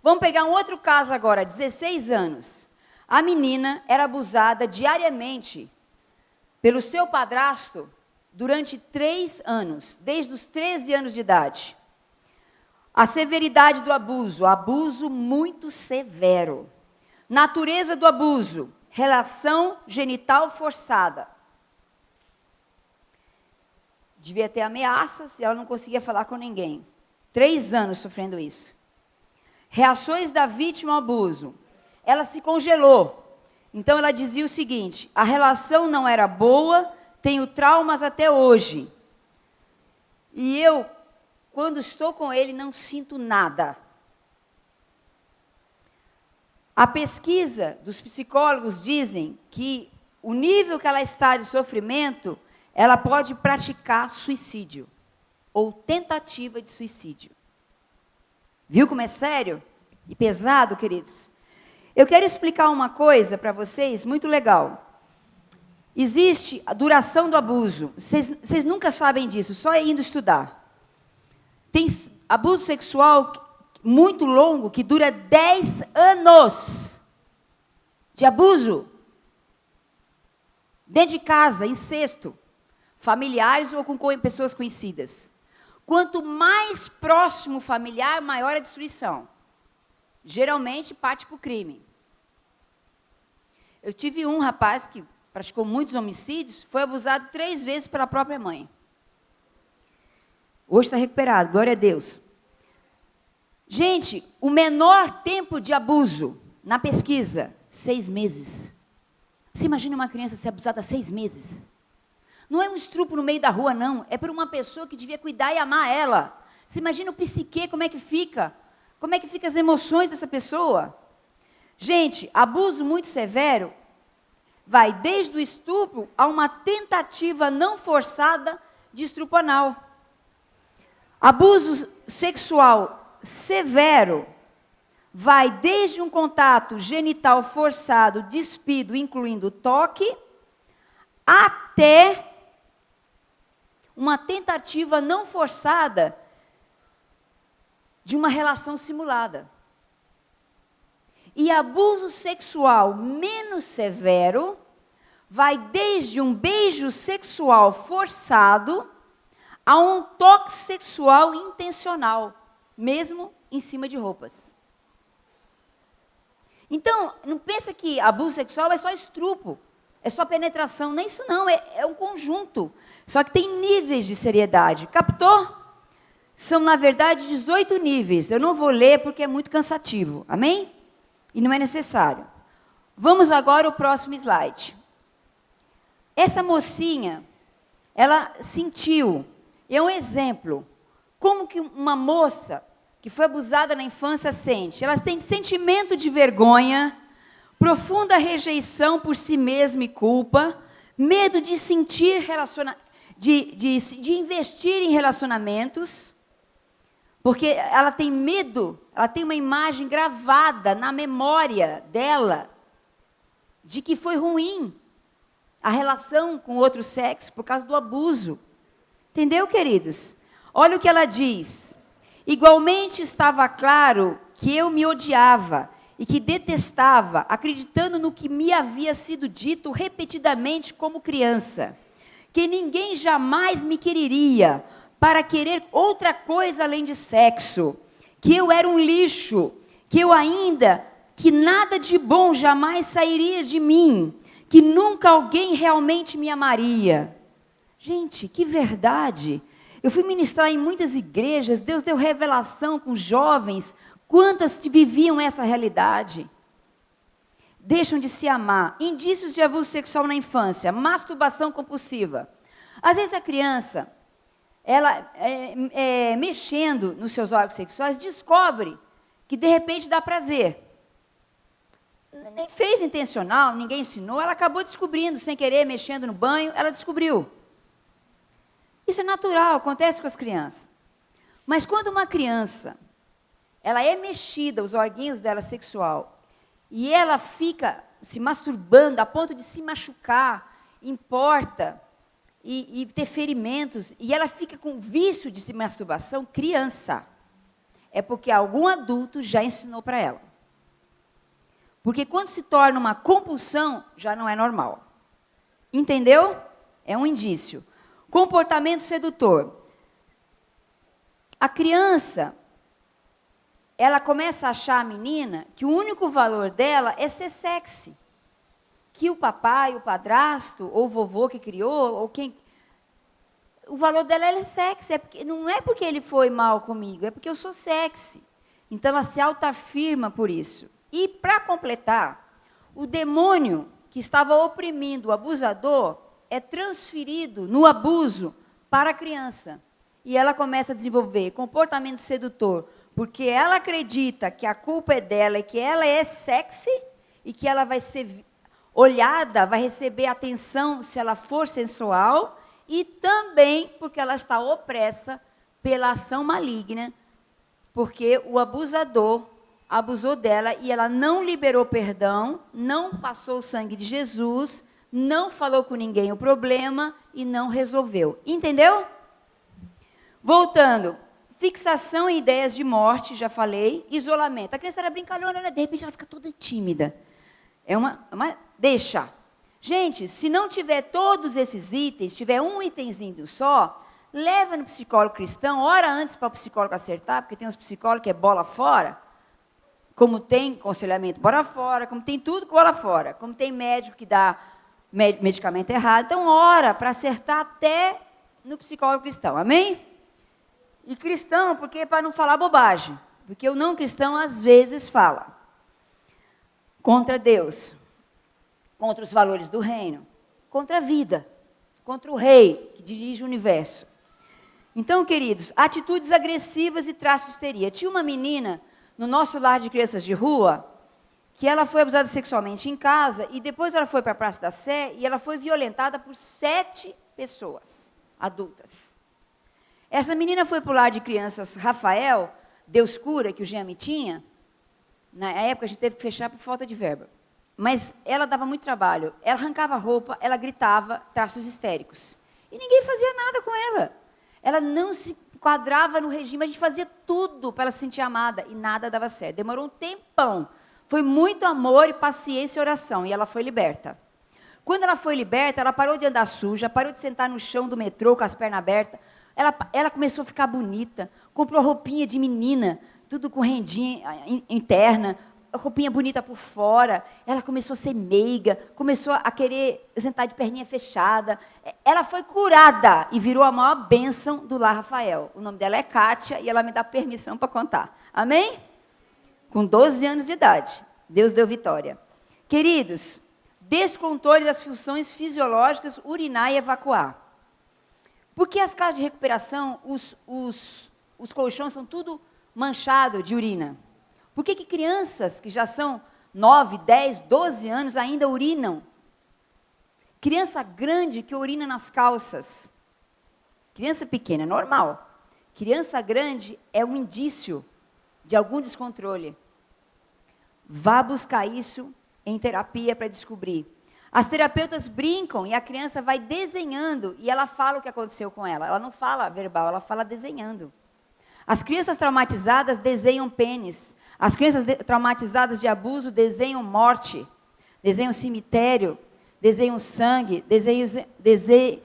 Speaker 1: Vamos pegar um outro caso agora, 16 anos. A menina era abusada diariamente pelo seu padrasto durante 3 anos, desde os 13 anos de idade. A severidade do abuso, abuso muito severo. Natureza do abuso, relação genital forçada. Devia ter ameaças e ela não conseguia falar com ninguém. 3 anos sofrendo isso. Reações da vítima ao abuso. Ela se congelou. Então, ela dizia o seguinte: a relação não era boa, tenho traumas até hoje. E eu, quando estou com ele, não sinto nada. A pesquisa dos psicólogos dizem que o nível que ela está de sofrimento, ela pode praticar suicídio ou tentativa de suicídio. Viu como é sério e pesado, queridos? Eu quero explicar uma coisa para vocês muito legal. Existe a duração do abuso. Vocês nunca sabem disso, só indo estudar. Tem abuso sexual muito longo, que dura 10 anos de abuso. Dentro de casa, incesto. Familiares ou com pessoas conhecidas. Quanto mais próximo o familiar, maior a destruição. Geralmente, parte para o crime. Eu tive um rapaz que praticou muitos homicídios, foi abusado 3 vezes pela própria mãe. Hoje está recuperado, glória a Deus. Gente, o menor tempo de abuso, na pesquisa, 6 meses. Você imagina uma criança ser abusada 6 meses? Não é um estupro no meio da rua, não. É por uma pessoa que devia cuidar e amar ela. Você imagina o psique, como é que fica? Como é que ficam as emoções dessa pessoa? Gente, abuso muito severo vai desde o estupro a uma tentativa não forçada de estupro anal. Abuso sexual severo vai desde um contato genital forçado, despido, incluindo toque, até uma tentativa não forçada de uma relação simulada. E abuso sexual menos severo vai desde um beijo sexual forçado a um toque sexual intencional, mesmo em cima de roupas. Então, não pensa que abuso sexual é só estupro, é só penetração. Não é isso não, é um conjunto. Só que tem níveis de seriedade. Captou? São, na verdade, 18 níveis. Eu não vou ler porque é muito cansativo. Amém? E não é necessário. Vamos agora ao próximo slide. Essa mocinha, ela sentiu, é um exemplo, como que uma moça que foi abusada na infância sente. Ela tem sentimento de vergonha, profunda rejeição por si mesma e culpa, medo de sentir de investir em relacionamentos, porque ela tem medo, ela tem uma imagem gravada na memória dela de que foi ruim a relação com o outro sexo por causa do abuso. Entendeu, queridos? Olha o que ela diz. Igualmente estava claro que eu me odiava e que detestava, acreditando no que me havia sido dito repetidamente como criança, que ninguém jamais me quereria para querer outra coisa além de sexo, que eu era um lixo, que nada de bom jamais sairia de mim, que nunca alguém realmente me amaria. Gente, que verdade! Eu fui ministrar em muitas igrejas, Deus deu revelação com jovens, quantas viviam essa realidade? Deixam de se amar, indícios de abuso sexual na infância, masturbação compulsiva. Às vezes a criança, ela mexendo nos seus órgãos sexuais, descobre que de repente dá prazer. Nem fez intencional, ninguém ensinou, ela acabou descobrindo, sem querer, mexendo no banho, ela descobriu. Isso é natural, acontece com as crianças. Mas quando uma criança, ela é mexida, os orguinhos dela sexual, e ela fica se masturbando a ponto de se machucar, importa, e ter ferimentos, e ela fica com vício de masturbação, criança, é porque algum adulto já ensinou para ela. Porque quando se torna uma compulsão, já não é normal. Entendeu? É um indício. Comportamento sedutor. A criança, ela começa a achar a menina que o único valor dela é ser sexy. Que o papai, o padrasto, ou o vovô que criou, ou quem... O valor dela é sexy. Não é porque ele foi mal comigo, é porque eu sou sexy. Então ela se autoafirma por isso. E, para completar, o demônio que estava oprimindo o abusador é transferido no abuso para a criança. E ela começa a desenvolver comportamento sedutor, porque ela acredita que a culpa é dela e que ela é sexy e que ela vai ser olhada, vai receber atenção se ela for sensual, e também porque ela está opressa pela ação maligna, porque o abusador abusou dela e ela não liberou perdão, não passou o sangue de Jesus, não falou com ninguém o problema e não resolveu. Entendeu? Voltando, fixação em ideias de morte, já falei, isolamento. A criança era brincalhona, né? De repente ela fica toda tímida. Deixa. Gente, se não tiver todos esses itens, tiver um itemzinho só, leva no psicólogo cristão, ora antes para o psicólogo acertar, porque tem uns psicólogos que é bola fora, como tem aconselhamento bola fora, como tem tudo bola fora, como tem médico que dá medicamento errado, então ora para acertar até no psicólogo cristão, amém? E cristão, porque é para não falar bobagem, porque o não cristão às vezes fala contra Deus, contra os valores do reino, contra a vida, contra o rei que dirige o universo. Então, queridos, atitudes agressivas e traços de histeria. Tinha uma menina no nosso lar de crianças de rua, que ela foi abusada sexualmente em casa, e depois ela foi para a Praça da Sé, e ela foi violentada por 7 pessoas adultas. Essa menina foi para o lar de crianças Rafael, Deus Cura, que o Giami tinha. Na época a gente teve que fechar por falta de verba. Mas ela dava muito trabalho. Ela arrancava a roupa, ela gritava, traços histéricos. E ninguém fazia nada com ela. Ela não se enquadrava no regime, a gente fazia tudo para ela se sentir amada, e nada dava certo. Demorou um tempão. Foi muito amor e paciência e oração, e ela foi liberta. Quando ela foi liberta, ela parou de andar suja, parou de sentar no chão do metrô com as pernas abertas. Ela começou a ficar bonita, comprou roupinha de menina, tudo com rendinha interna, roupinha bonita por fora. Ela começou a ser meiga, começou a querer sentar de perninha fechada. Ela foi curada e virou a maior bênção do Lar Rafael. O nome dela é Kátia e ela me dá permissão para contar. Amém? Com 12 anos de idade, Deus deu vitória. Queridos, descontrole das funções fisiológicas, urinar e evacuar. Porque as casas de recuperação, os colchões são tudo manchado de urina? Por que crianças que já são 9, 10, 12 anos ainda urinam? Criança grande que urina nas calças. Criança pequena, normal. Criança grande é um indício de algum descontrole. Vá buscar isso em terapia para descobrir. As terapeutas brincam e a criança vai desenhando e ela fala o que aconteceu com ela. Ela não fala verbal, ela fala desenhando. As crianças traumatizadas desenham pênis. As crianças traumatizadas de abuso desenham morte, desenham cemitério, desenham sangue, desenham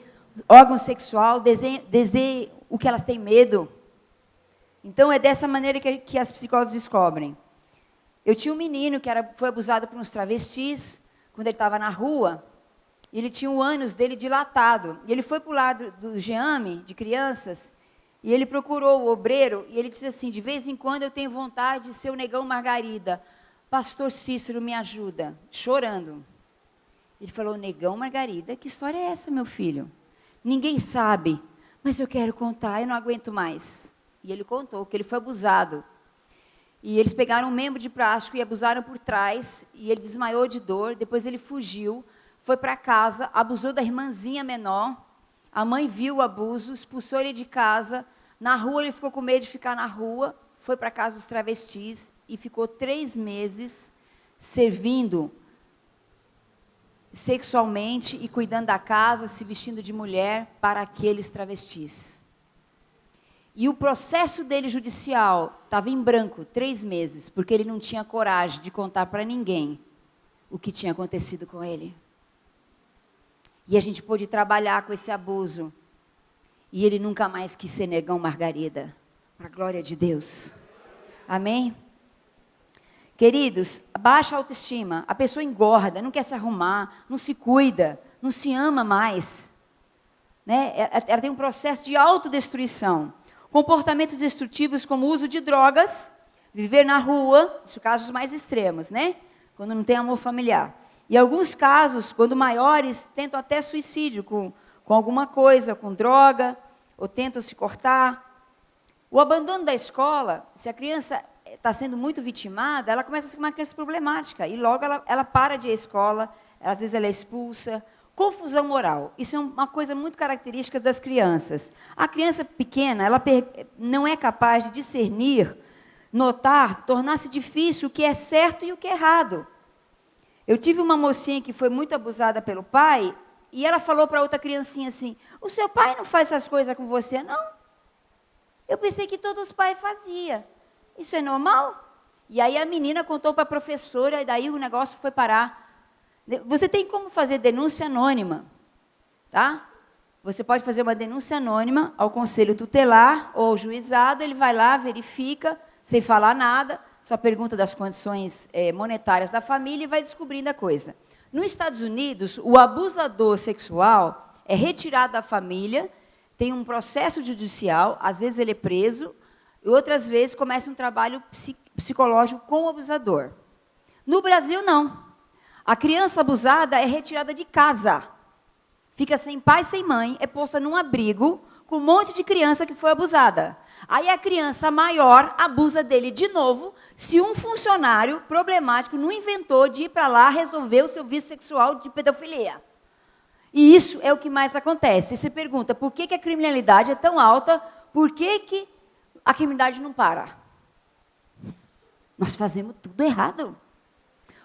Speaker 1: órgão sexual, desenham o que elas têm medo. Então, é dessa maneira que as psicólogas descobrem. Eu tinha um menino que foi abusado por uns travestis, quando ele estava na rua, e ele tinha o ânus dele dilatado. E ele foi para o lado do GEAME, de crianças, e ele procurou o obreiro, e ele disse assim, de vez em quando eu tenho vontade de ser o Negão Margarida. Pastor Cícero, me ajuda. Chorando. Ele falou, Negão Margarida, que história é essa, meu filho? Ninguém sabe, mas eu quero contar, eu não aguento mais. E ele contou que ele foi abusado. E eles pegaram um membro de plástico e abusaram por trás, e ele desmaiou de dor, depois ele fugiu, foi para casa, abusou da irmãzinha menor, a mãe viu o abuso, expulsou ele de casa, na rua ele ficou com medo de ficar na rua, foi para a casa dos travestis, e ficou 3 meses servindo sexualmente e cuidando da casa, se vestindo de mulher para aqueles travestis. E o processo dele judicial estava em branco, 3 meses, porque ele não tinha coragem de contar para ninguém o que tinha acontecido com ele. E a gente pôde trabalhar com esse abuso. E ele nunca mais quis ser Negão Margarida, para a glória de Deus. Amém? Queridos, baixa autoestima, a pessoa engorda, não quer se arrumar, não se cuida, não se ama mais. Né? Ela tem um processo de autodestruição. Comportamentos destrutivos como o uso de drogas, viver na rua, isso casos mais extremos, né? Quando não tem amor familiar. E alguns casos, quando maiores, tentam até suicídio com alguma coisa, com droga, ou tentam se cortar. O abandono da escola, se a criança está sendo muito vitimada, ela começa a ser uma criança problemática, e logo ela para de ir à escola, às vezes ela é expulsa. Confusão moral, isso é uma coisa muito característica das crianças. A criança pequena, ela não é capaz de discernir, notar, tornar-se difícil o que é certo e o que é errado. Eu tive uma mocinha que foi muito abusada pelo pai, e ela falou para outra criancinha assim, o seu pai não faz essas coisas com você, não? Eu pensei que todos os pais faziam. Isso é normal? E aí a menina contou para a professora, e daí o negócio foi parar. Você tem como fazer denúncia anônima, tá? Você pode fazer uma denúncia anônima ao conselho tutelar ou ao juizado, ele vai lá, verifica, sem falar nada, só pergunta das condições monetárias da família e vai descobrindo a coisa. Nos Estados Unidos, o abusador sexual é retirado da família, tem um processo judicial, às vezes ele é preso, e outras vezes começa um trabalho psicológico com o abusador. No Brasil, não. A criança abusada é retirada de casa, fica sem pai, sem mãe, é posta num abrigo com um monte de criança que foi abusada. Aí a criança maior abusa dele de novo, se um funcionário problemático não inventou de ir para lá resolver o seu vício sexual de pedofilia. E isso é o que mais acontece. E você pergunta, por que a criminalidade é tão alta? Por que a criminalidade não para? Nós fazemos tudo errado.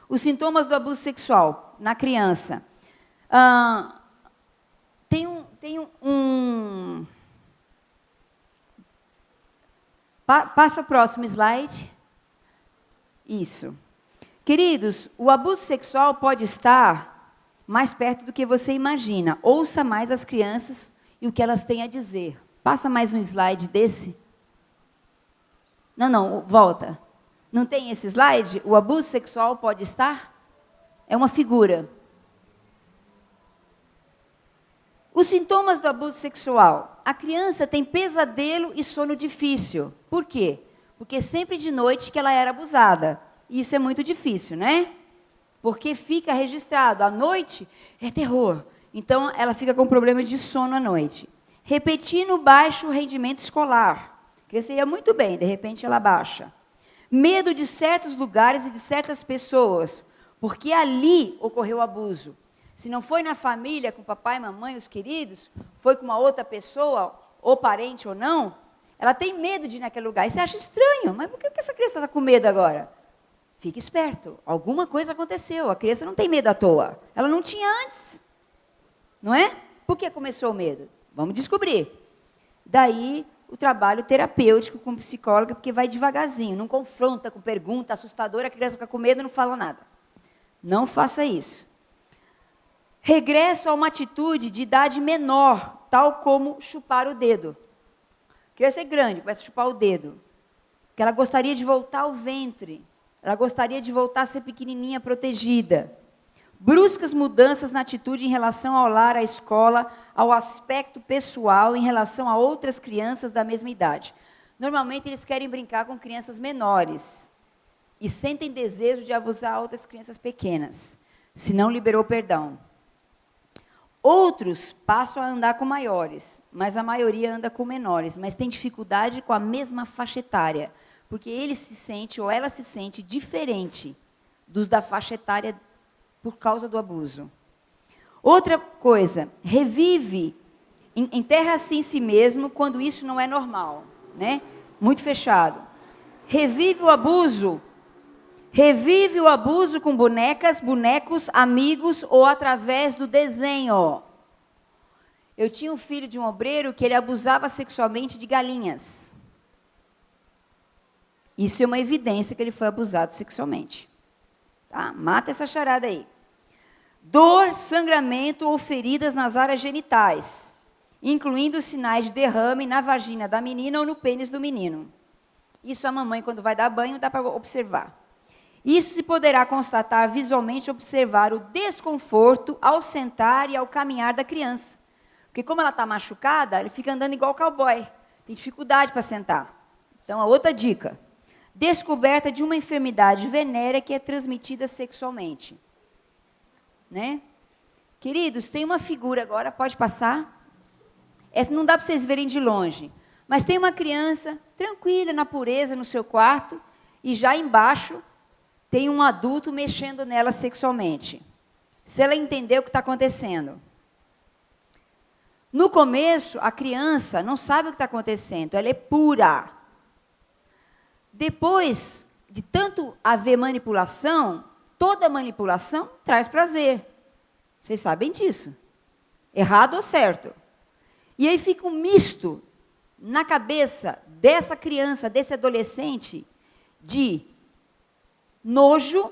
Speaker 1: Os sintomas do abuso sexual na criança. Passa o próximo slide. Isso. Queridos, o abuso sexual pode estar mais perto do que você imagina. Ouça mais as crianças e o que elas têm a dizer. Passa mais um slide desse. Não, volta. Não tem esse slide? O abuso sexual pode estar? É uma figura. Os sintomas do abuso sexual. A criança tem pesadelo e sono difícil. Por quê? Porque sempre de noite que ela era abusada. E isso é muito difícil, né? porque fica registrado. À noite é terror. Então, ela fica com problemas de sono à noite. Repetindo baixo rendimento escolar. A criança ia muito bem, de repente ela baixa. Medo de certos lugares e de certas pessoas, porque ali ocorreu o abuso. Se não foi na família, com papai, mamãe, os queridos, foi com uma outra pessoa, ou parente ou não, ela tem medo de ir naquele lugar. E você acha estranho, mas por que essa criança está com medo agora? Fique esperto, alguma coisa aconteceu, a criança não tem medo à toa. Ela não tinha antes, não é? Por que começou o medo? Vamos descobrir. Daí, o trabalho terapêutico com psicóloga, porque vai devagarzinho, não confronta com pergunta assustadora, a criança fica com medo e não fala nada. Não faça isso. Regresso a uma atitude de idade menor, tal como chupar o dedo. A criança é grande, começa a chupar o dedo. Porque ela gostaria de voltar ao ventre. Ela gostaria de voltar a ser pequenininha, protegida. Bruscas mudanças na atitude em relação ao lar, à escola, ao aspecto pessoal em relação a outras crianças da mesma idade. Normalmente, eles querem brincar com crianças menores e sentem desejo de abusar outras crianças pequenas, se não liberou perdão. Outros passam a andar com maiores, mas a maioria anda com menores, mas tem dificuldade com a mesma faixa etária, porque ele se sente ou ela se sente diferente dos da faixa etária por causa do abuso. Outra coisa, revive, enterra-se em si mesmo quando isso não é normal, né? Muito fechado. Revive o abuso com bonecas, bonecos, amigos ou através do desenho. Eu tinha um filho de um obreiro que ele abusava sexualmente de galinhas. Isso é uma evidência que ele foi abusado sexualmente. Tá? Mata essa charada aí. Dor, sangramento ou feridas nas áreas genitais, incluindo sinais de derrame na vagina da menina ou no pênis do menino. Isso a mamãe, quando vai dar banho, dá para observar. Isso se poderá constatar visualmente observar o desconforto ao sentar e ao caminhar da criança. Porque como ela está machucada, ele fica andando igual cowboy. Tem dificuldade para sentar. Então, a outra dica. Descoberta de uma enfermidade venérea que é transmitida sexualmente. Né? Queridos, tem uma figura agora, pode passar? Essa não dá para vocês verem de longe. Mas tem uma criança tranquila, na pureza, no seu quarto, e já embaixo tem um adulto mexendo nela sexualmente. Se ela entender o que está acontecendo. No começo, a criança não sabe o que está acontecendo, ela é pura. Depois de tanto haver manipulação, toda manipulação traz prazer. Vocês sabem disso. Errado ou certo? E aí fica um misto na cabeça dessa criança, desse adolescente, de nojo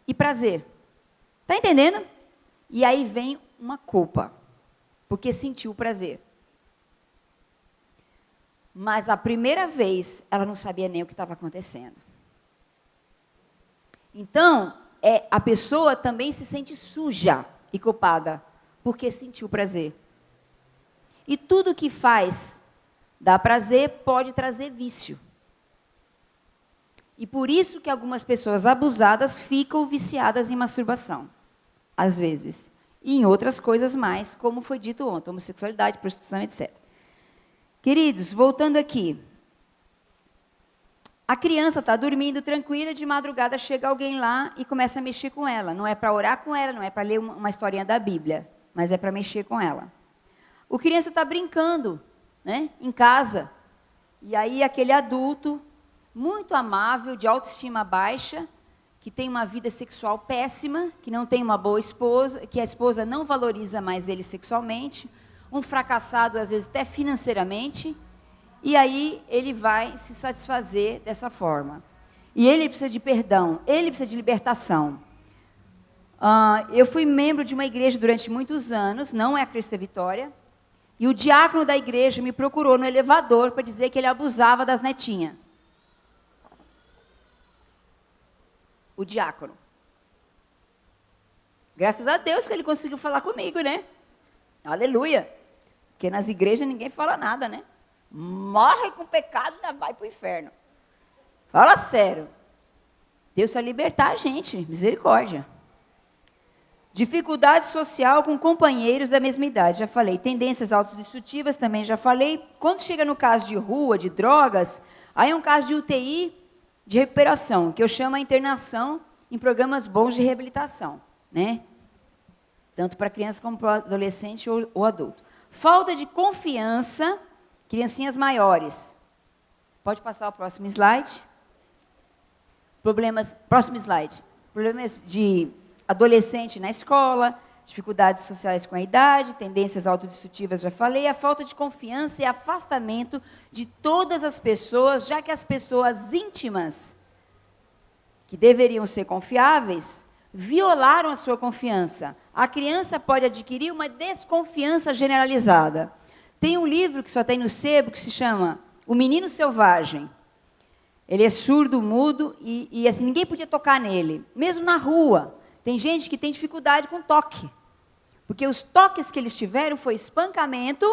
Speaker 1: e prazer. Está entendendo? E aí vem uma culpa, porque sentiu o prazer. Mas a primeira vez, ela não sabia nem o que estava acontecendo. Então, a pessoa também se sente suja e culpada, porque sentiu prazer. E tudo que faz dar prazer pode trazer vício. E por isso que algumas pessoas abusadas ficam viciadas em masturbação, às vezes. E em outras coisas mais, como foi dito ontem, homossexualidade, prostituição, etc. Queridos, voltando aqui. A criança está dormindo tranquila, de madrugada chega alguém lá e começa a mexer com ela. Não é para orar com ela, não é para ler uma historinha da Bíblia, mas é para mexer com ela. O criança está brincando, né, em casa. E aí aquele adulto, muito amável, de autoestima baixa, que tem uma vida sexual péssima, que não tem uma boa esposa, que a esposa não valoriza mais ele sexualmente, um fracassado, às vezes, até financeiramente, e aí ele vai se satisfazer dessa forma. E ele precisa de perdão, ele precisa de libertação. Eu fui membro de uma igreja durante muitos anos, não é a Cristo Vitória, e o diácono da igreja me procurou no elevador para dizer que ele abusava das netinhas. O diácono. Graças a Deus que ele conseguiu falar comigo, né? Aleluia. Porque nas igrejas ninguém fala nada, né? Morre com pecado e vai para o inferno. Fala sério. Deus vai libertar a gente, misericórdia. Dificuldade social com companheiros da mesma idade, já falei. Tendências autodestrutivas, também já falei. Quando chega no caso de rua, de drogas, aí é um caso de UTI de recuperação, que eu chamo a internação em programas bons de reabilitação, né? Tanto para criança como para adolescente ou adulto. Falta de confiança, criancinhas maiores. Pode passar o próximo slide. Próximo slide. Problemas de adolescente na escola, dificuldades sociais com a idade, tendências autodestrutivas, já falei, a falta de confiança e afastamento de todas as pessoas, já que as pessoas íntimas, que deveriam ser confiáveis, violaram a sua confiança. A criança pode adquirir uma desconfiança generalizada. Tem um livro que só tem no sebo, que se chama O Menino Selvagem. Ele é surdo, mudo, e assim, ninguém podia tocar nele, mesmo na rua. Tem gente que tem dificuldade com toque, porque os toques que eles tiveram foi espancamento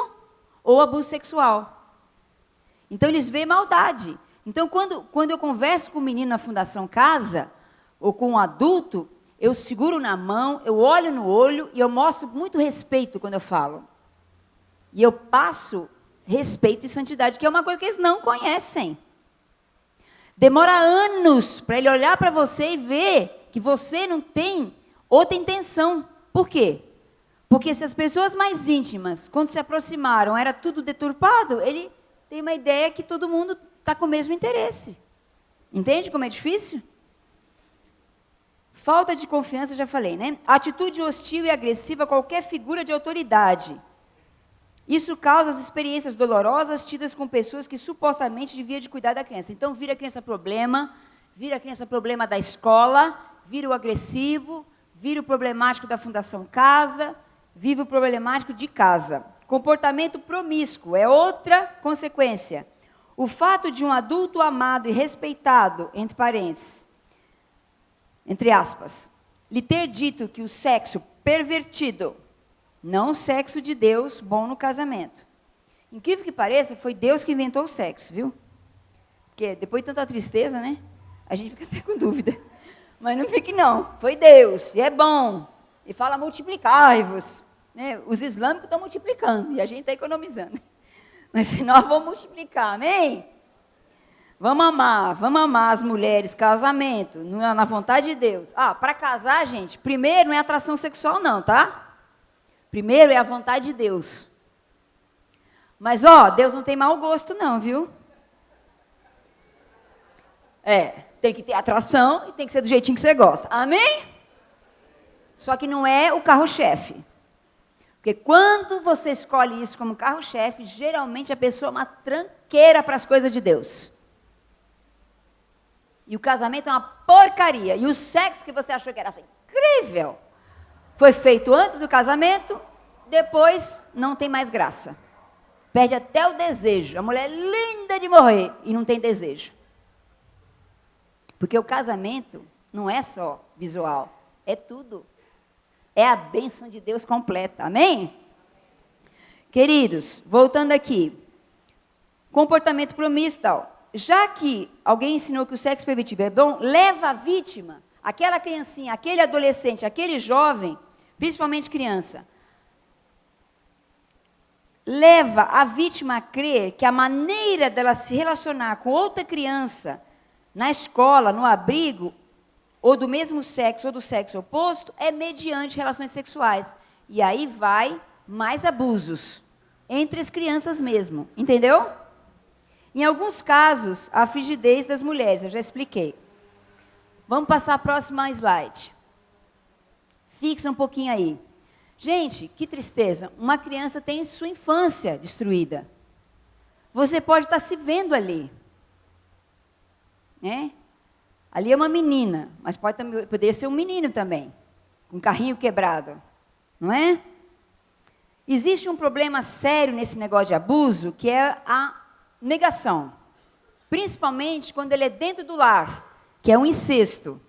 Speaker 1: ou abuso sexual. Então, eles veem maldade. Então, quando eu converso com o menino na Fundação Casa, ou com um adulto, eu seguro na mão, eu olho no olho e eu mostro muito respeito quando eu falo. E eu passo respeito e santidade, que é uma coisa que eles não conhecem. Demora anos para ele olhar para você e ver que você não tem outra intenção. Por quê? Porque se as pessoas mais íntimas, quando se aproximaram, era tudo deturpado, ele tem uma ideia que todo mundo está com o mesmo interesse. Entende como é difícil? Falta de confiança, já falei, né? Atitude hostil e agressiva a qualquer figura de autoridade. Isso causa as experiências dolorosas tidas com pessoas que supostamente deviam de cuidar da criança. Então, vira a criança problema da escola, vira o agressivo, vira o problemático da Fundação Casa, vive o problemático de casa. Comportamento promíscuo é outra consequência. O fato de um adulto amado e respeitado, entre parênteses, entre aspas, lhe ter dito que o sexo pervertido, não o sexo de Deus bom no casamento. Incrível que pareça, foi Deus que inventou o sexo, viu? Porque depois de tanta tristeza, né? A gente fica até com dúvida. Mas não fique não, foi Deus, e é bom. E fala multiplicai-vos. Né? Os islâmicos estão multiplicando, e a gente está economizando. Mas nós vamos multiplicar, amém? Vamos amar as mulheres, casamento, na vontade de Deus. Para casar, gente, primeiro não é atração sexual não, tá? Primeiro é a vontade de Deus. Mas, Deus não tem mau gosto não, viu? Tem que ter atração e tem que ser do jeitinho que você gosta. Amém? Só que não é o carro-chefe. Porque quando você escolhe isso como carro-chefe, geralmente a pessoa é uma tranqueira para as coisas de Deus. E o casamento é uma porcaria. E o sexo que você achou que era assim, incrível, foi feito antes do casamento, depois não tem mais graça. Perde até o desejo. A mulher é linda de morrer e não tem desejo. Porque o casamento não é só visual, é tudo. É a bênção de Deus completa, amém? Queridos, voltando aqui. Comportamento promíscuo, tal. Já que alguém ensinou que o sexo permitido é bom, leva a vítima, aquela criancinha, aquele adolescente, aquele jovem, principalmente criança, leva a vítima a crer que a maneira dela se relacionar com outra criança, na escola, no abrigo, ou do mesmo sexo ou do sexo oposto, é mediante relações sexuais. E aí vai mais abusos, entre as crianças mesmo, entendeu? Em alguns casos, a frigidez das mulheres, eu já expliquei. Vamos passar a próxima slide. Fixa um pouquinho aí. Gente, que tristeza, uma criança tem sua infância destruída. Você pode estar se vendo ali. Né? Ali é uma menina, mas poderia ser um menino também, com carrinho quebrado, não é? Existe um problema sério nesse negócio de abuso, que é a negação, principalmente quando ele é dentro do lar, que é um incesto.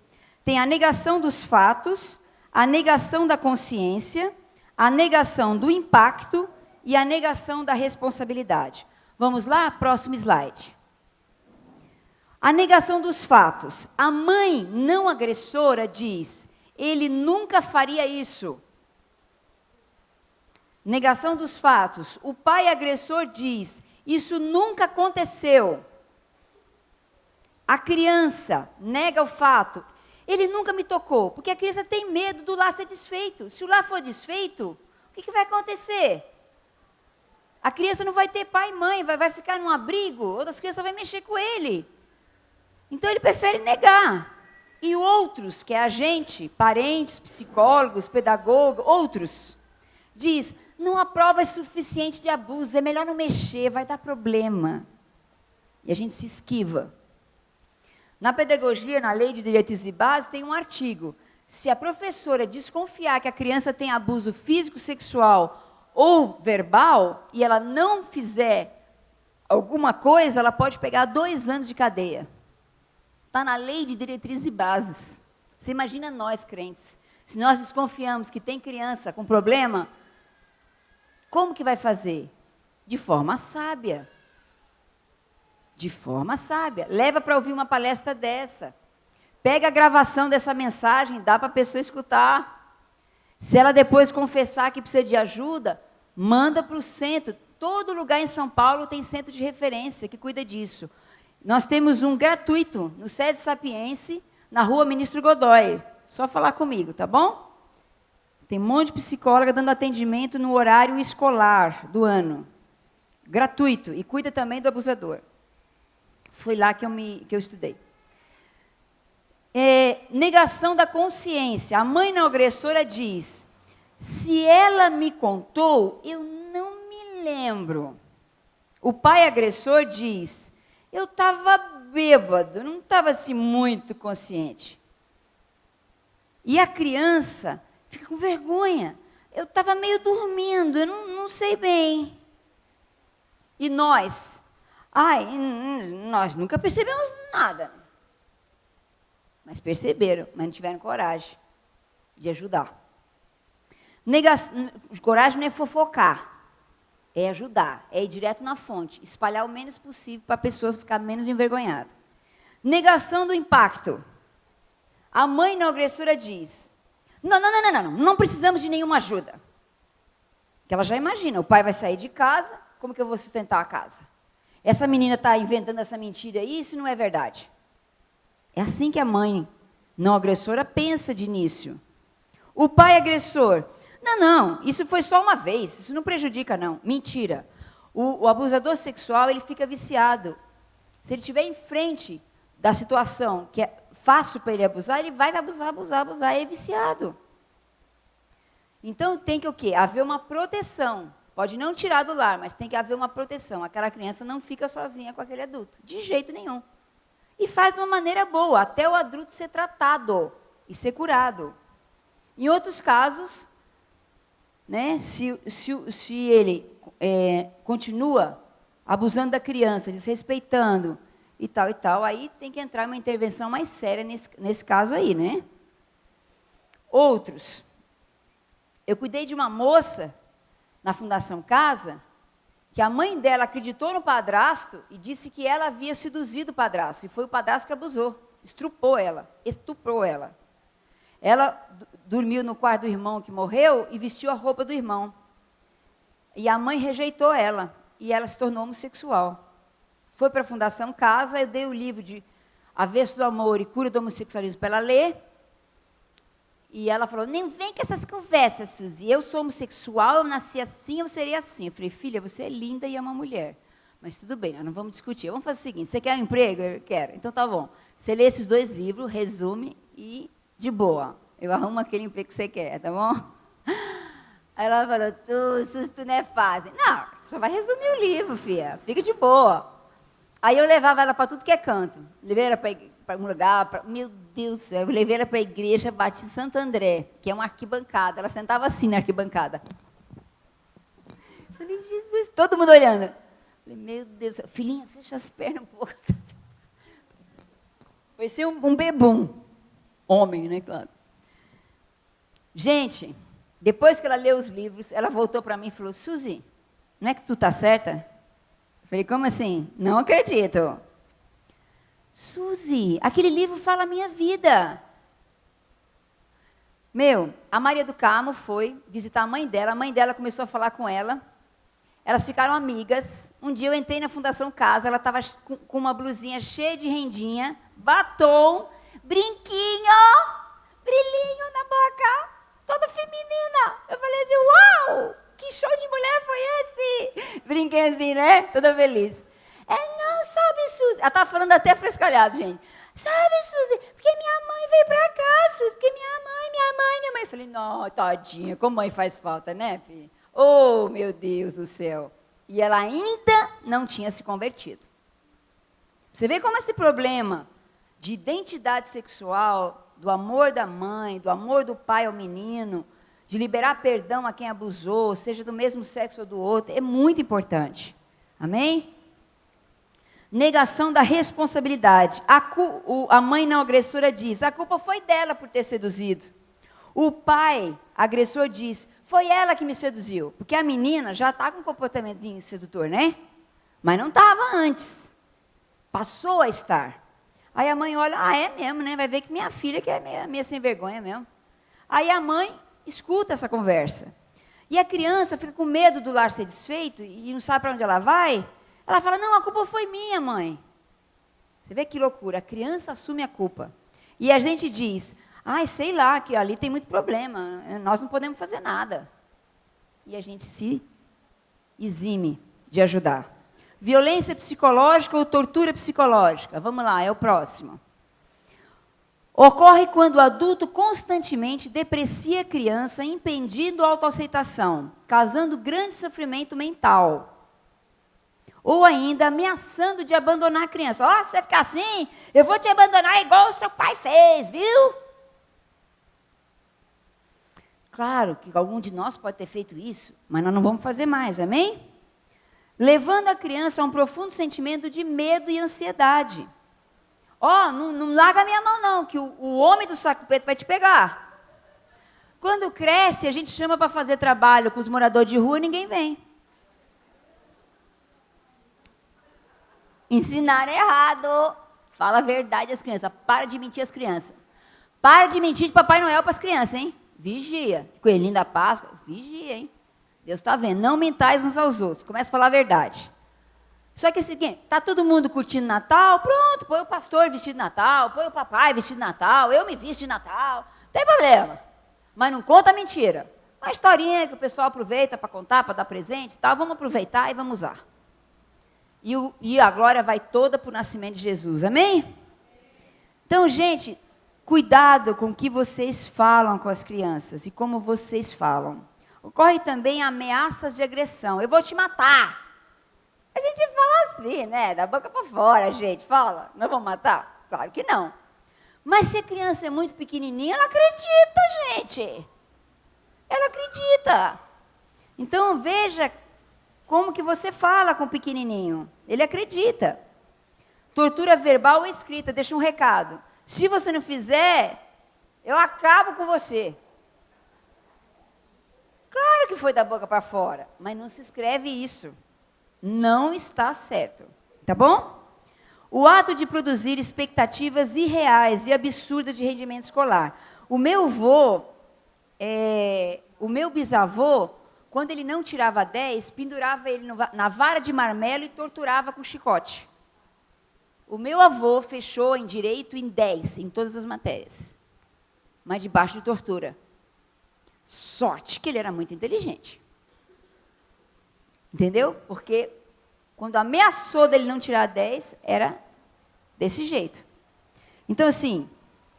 Speaker 1: Tem a negação dos fatos, a negação da consciência, a negação do impacto e a negação da responsabilidade. Vamos lá? Próximo slide. A negação dos fatos. A mãe não agressora diz, ele nunca faria isso. Negação dos fatos. O pai agressor diz, isso nunca aconteceu. A criança nega o fato. Ele nunca me tocou, porque a criança tem medo do lar ser desfeito. Se o lar for desfeito, o que vai acontecer? A criança não vai ter pai e mãe, vai ficar num abrigo, outras crianças vão mexer com ele. Então ele prefere negar. E outros, que é a gente, parentes, psicólogos, pedagogos, outros, diz, não há provas suficientes de abuso, é melhor não mexer, vai dar problema. E a gente se esquiva. Na pedagogia, na lei de diretrizes e bases, tem um artigo. Se a professora desconfiar que a criança tem abuso físico, sexual ou verbal, e ela não fizer alguma coisa, ela pode pegar 2 anos de cadeia. Está na lei de diretrizes e bases. Você imagina nós, crentes, se nós desconfiamos que tem criança com problema, como que vai fazer? De forma sábia. De forma sábia. Leva para ouvir uma palestra dessa. Pega a gravação dessa mensagem, dá para a pessoa escutar. Se ela depois confessar que precisa de ajuda, manda para o centro. Todo lugar em São Paulo tem centro de referência que cuida disso. Nós temos um gratuito no Sede Sapiense, na rua Ministro Godoy. Só falar comigo, tá bom? Tem um monte de psicóloga dando atendimento no horário escolar do ano. Gratuito. E cuida também do abusador. Foi lá que eu estudei. Negação da consciência. A mãe não agressora diz, se ela me contou, eu não me lembro. O pai agressor diz, eu estava bêbado, não estava assim muito consciente. E a criança fica com vergonha. Eu estava meio dormindo, eu não sei bem. E nós? Nós nunca percebemos nada. Mas perceberam, mas não tiveram coragem de ajudar. Coragem não é fofocar, é ajudar, é ir direto na fonte, espalhar o menos possível para a pessoa ficar menos envergonhada. Negação do impacto. A mãe não agressora diz, não precisamos de nenhuma ajuda. Porque ela já imagina, o pai vai sair de casa, como que eu vou sustentar a casa? Essa menina está inventando essa mentira aí, isso não é verdade. É assim que a mãe não agressora pensa de início. O pai agressor, não, isso foi só uma vez, isso não prejudica não. Mentira. O abusador sexual, ele fica viciado. Se ele estiver em frente da situação que é fácil para ele abusar, ele vai abusar, é viciado. Então tem que o quê? Haver uma proteção. Pode não tirar do lar, mas tem que haver uma proteção. Aquela criança não fica sozinha com aquele adulto, de jeito nenhum. E faz de uma maneira boa, até o adulto ser tratado e ser curado. Em outros casos, né, se ele continua abusando da criança, desrespeitando e tal, aí tem que entrar uma intervenção mais séria nesse caso aí, né? Outros. Eu cuidei de uma moça na Fundação Casa, que a mãe dela acreditou no padrasto e disse que ela havia seduzido o padrasto. E foi o padrasto que abusou, estuprou ela. Ela dormiu no quarto do irmão que morreu e vestiu a roupa do irmão. E a mãe rejeitou ela, e ela se tornou homossexual. Foi para a Fundação Casa, eu dei o livro de Avesso do Amor e Cura do Homossexualismo para ela ler. E ela falou, nem vem com essas conversas, Suzy. Eu sou homossexual, eu nasci assim, eu seria assim. Eu falei, filha, você é linda e é uma mulher. Mas tudo bem, nós não vamos discutir. Vamos fazer o seguinte, você quer um emprego? Eu quero. Então tá bom. Você lê esses 2 livros, resume e de boa. Eu arrumo aquele emprego que você quer, tá bom? Aí ela falou, Suzy, tu não é fácil. Não, só vai resumir o livro, filha. Fica de boa. Aí eu levava ela para tudo que é canto. Levei ela para um lugar, meu Deus do céu, eu levei ela para a igreja Batista Santo André, que é uma arquibancada. Ela sentava assim na arquibancada. Falei, Jesus, todo mundo olhando. Falei, meu Deus do céu, filhinha, fecha as pernas um pouco. Parecia um bebum. Homem, né, claro. Gente, depois que ela leu os livros, ela voltou para mim e falou, Suzy, não é que tu tá certa? Falei, como assim? Não acredito. Suzy, aquele livro fala a minha vida. A Maria do Carmo foi visitar a mãe dela começou a falar com ela, elas ficaram amigas. Um dia eu entrei na Fundação Casa, ela estava com uma blusinha cheia de rendinha, batom, brinquinho, brilhinho na boca, toda feminina. Eu falei assim, uau, que show de mulher foi esse? Brinquei assim, né? Toda feliz. Não, sabe, Suzy, ela estava falando até frescalhado, gente. Sabe, Suzy, porque minha mãe veio pra cá, Suzy, porque minha mãe. Eu falei, não, tadinha, como mãe faz falta, né, filha? Oh, meu Deus do céu. E ela ainda não tinha se convertido. Você vê como esse problema de identidade sexual, do amor da mãe, do amor do pai ao menino, de liberar perdão a quem abusou, seja do mesmo sexo ou do outro, é muito importante. Amém? Negação da responsabilidade. A mãe não agressora diz, a culpa foi dela por ter seduzido. O pai agressor diz, foi ela que me seduziu. Porque a menina já está com um comportamentozinho sedutor, né? Mas não estava antes. Passou a estar. Aí a mãe olha, é mesmo, né? Vai ver que minha filha que é meio sem vergonha mesmo. Aí a mãe escuta essa conversa. E a criança fica com medo do lar ser desfeito e não sabe para onde ela vai. Ela fala, não, a culpa foi minha, mãe. Você vê que loucura, a criança assume a culpa. E a gente diz, sei lá, que ali tem muito problema, nós não podemos fazer nada. E a gente se exime de ajudar. Violência psicológica ou tortura psicológica? Vamos lá, é o próximo. Ocorre quando o adulto constantemente deprecia a criança, impedindo a autoaceitação, causando grande sofrimento mental. Ou ainda ameaçando de abandonar a criança. Se você ficar assim, eu vou te abandonar igual o seu pai fez, viu? Claro que algum de nós pode ter feito isso, mas nós não vamos fazer mais, amém? Levando a criança a um profundo sentimento de medo e ansiedade. Não larga a minha mão não, que o homem do saco preto vai te pegar. Quando cresce, a gente chama para fazer trabalho com os moradores de rua e ninguém vem. Ensinar errado. Fala a verdade às crianças. Para de mentir às crianças. Para de mentir de Papai Noel para as crianças, hein? Vigia. Coelhinho da Páscoa. Vigia, hein? Deus está vendo. Não mentais uns aos outros. Começa a falar a verdade. Só que é o seguinte, está todo mundo curtindo Natal, pronto, põe o pastor vestido de Natal, põe o papai vestido de Natal, eu me visto de Natal. Não tem problema. Mas não conta mentira. Uma historinha que o pessoal aproveita para contar, para dar presente e tal. Vamos aproveitar e vamos usar. E a glória vai toda para o nascimento de Jesus, amém? Então, gente, cuidado com o que vocês falam com as crianças e como vocês falam. Ocorre também ameaças de agressão. Eu vou te matar. A gente fala assim, né? Da boca para fora, a gente fala. Não vamos matar? Claro que não. Mas se a criança é muito pequenininha, ela acredita, gente. Ela acredita. Então, veja como que você fala com o pequenininho. Ele acredita. Tortura verbal ou escrita, deixa um recado. Se você não fizer, eu acabo com você. Claro que foi da boca para fora, mas não se escreve isso. Não está certo. Tá bom? O ato de produzir expectativas irreais e absurdas de rendimento escolar. O meu bisavô, quando ele não tirava 10, pendurava ele na vara de marmelo e torturava com chicote. O meu avô fechou em direito em 10, em todas as matérias. Mas debaixo de tortura. Sorte que ele era muito inteligente. Entendeu? Porque quando ameaçou dele não tirar 10, era desse jeito. Então, assim,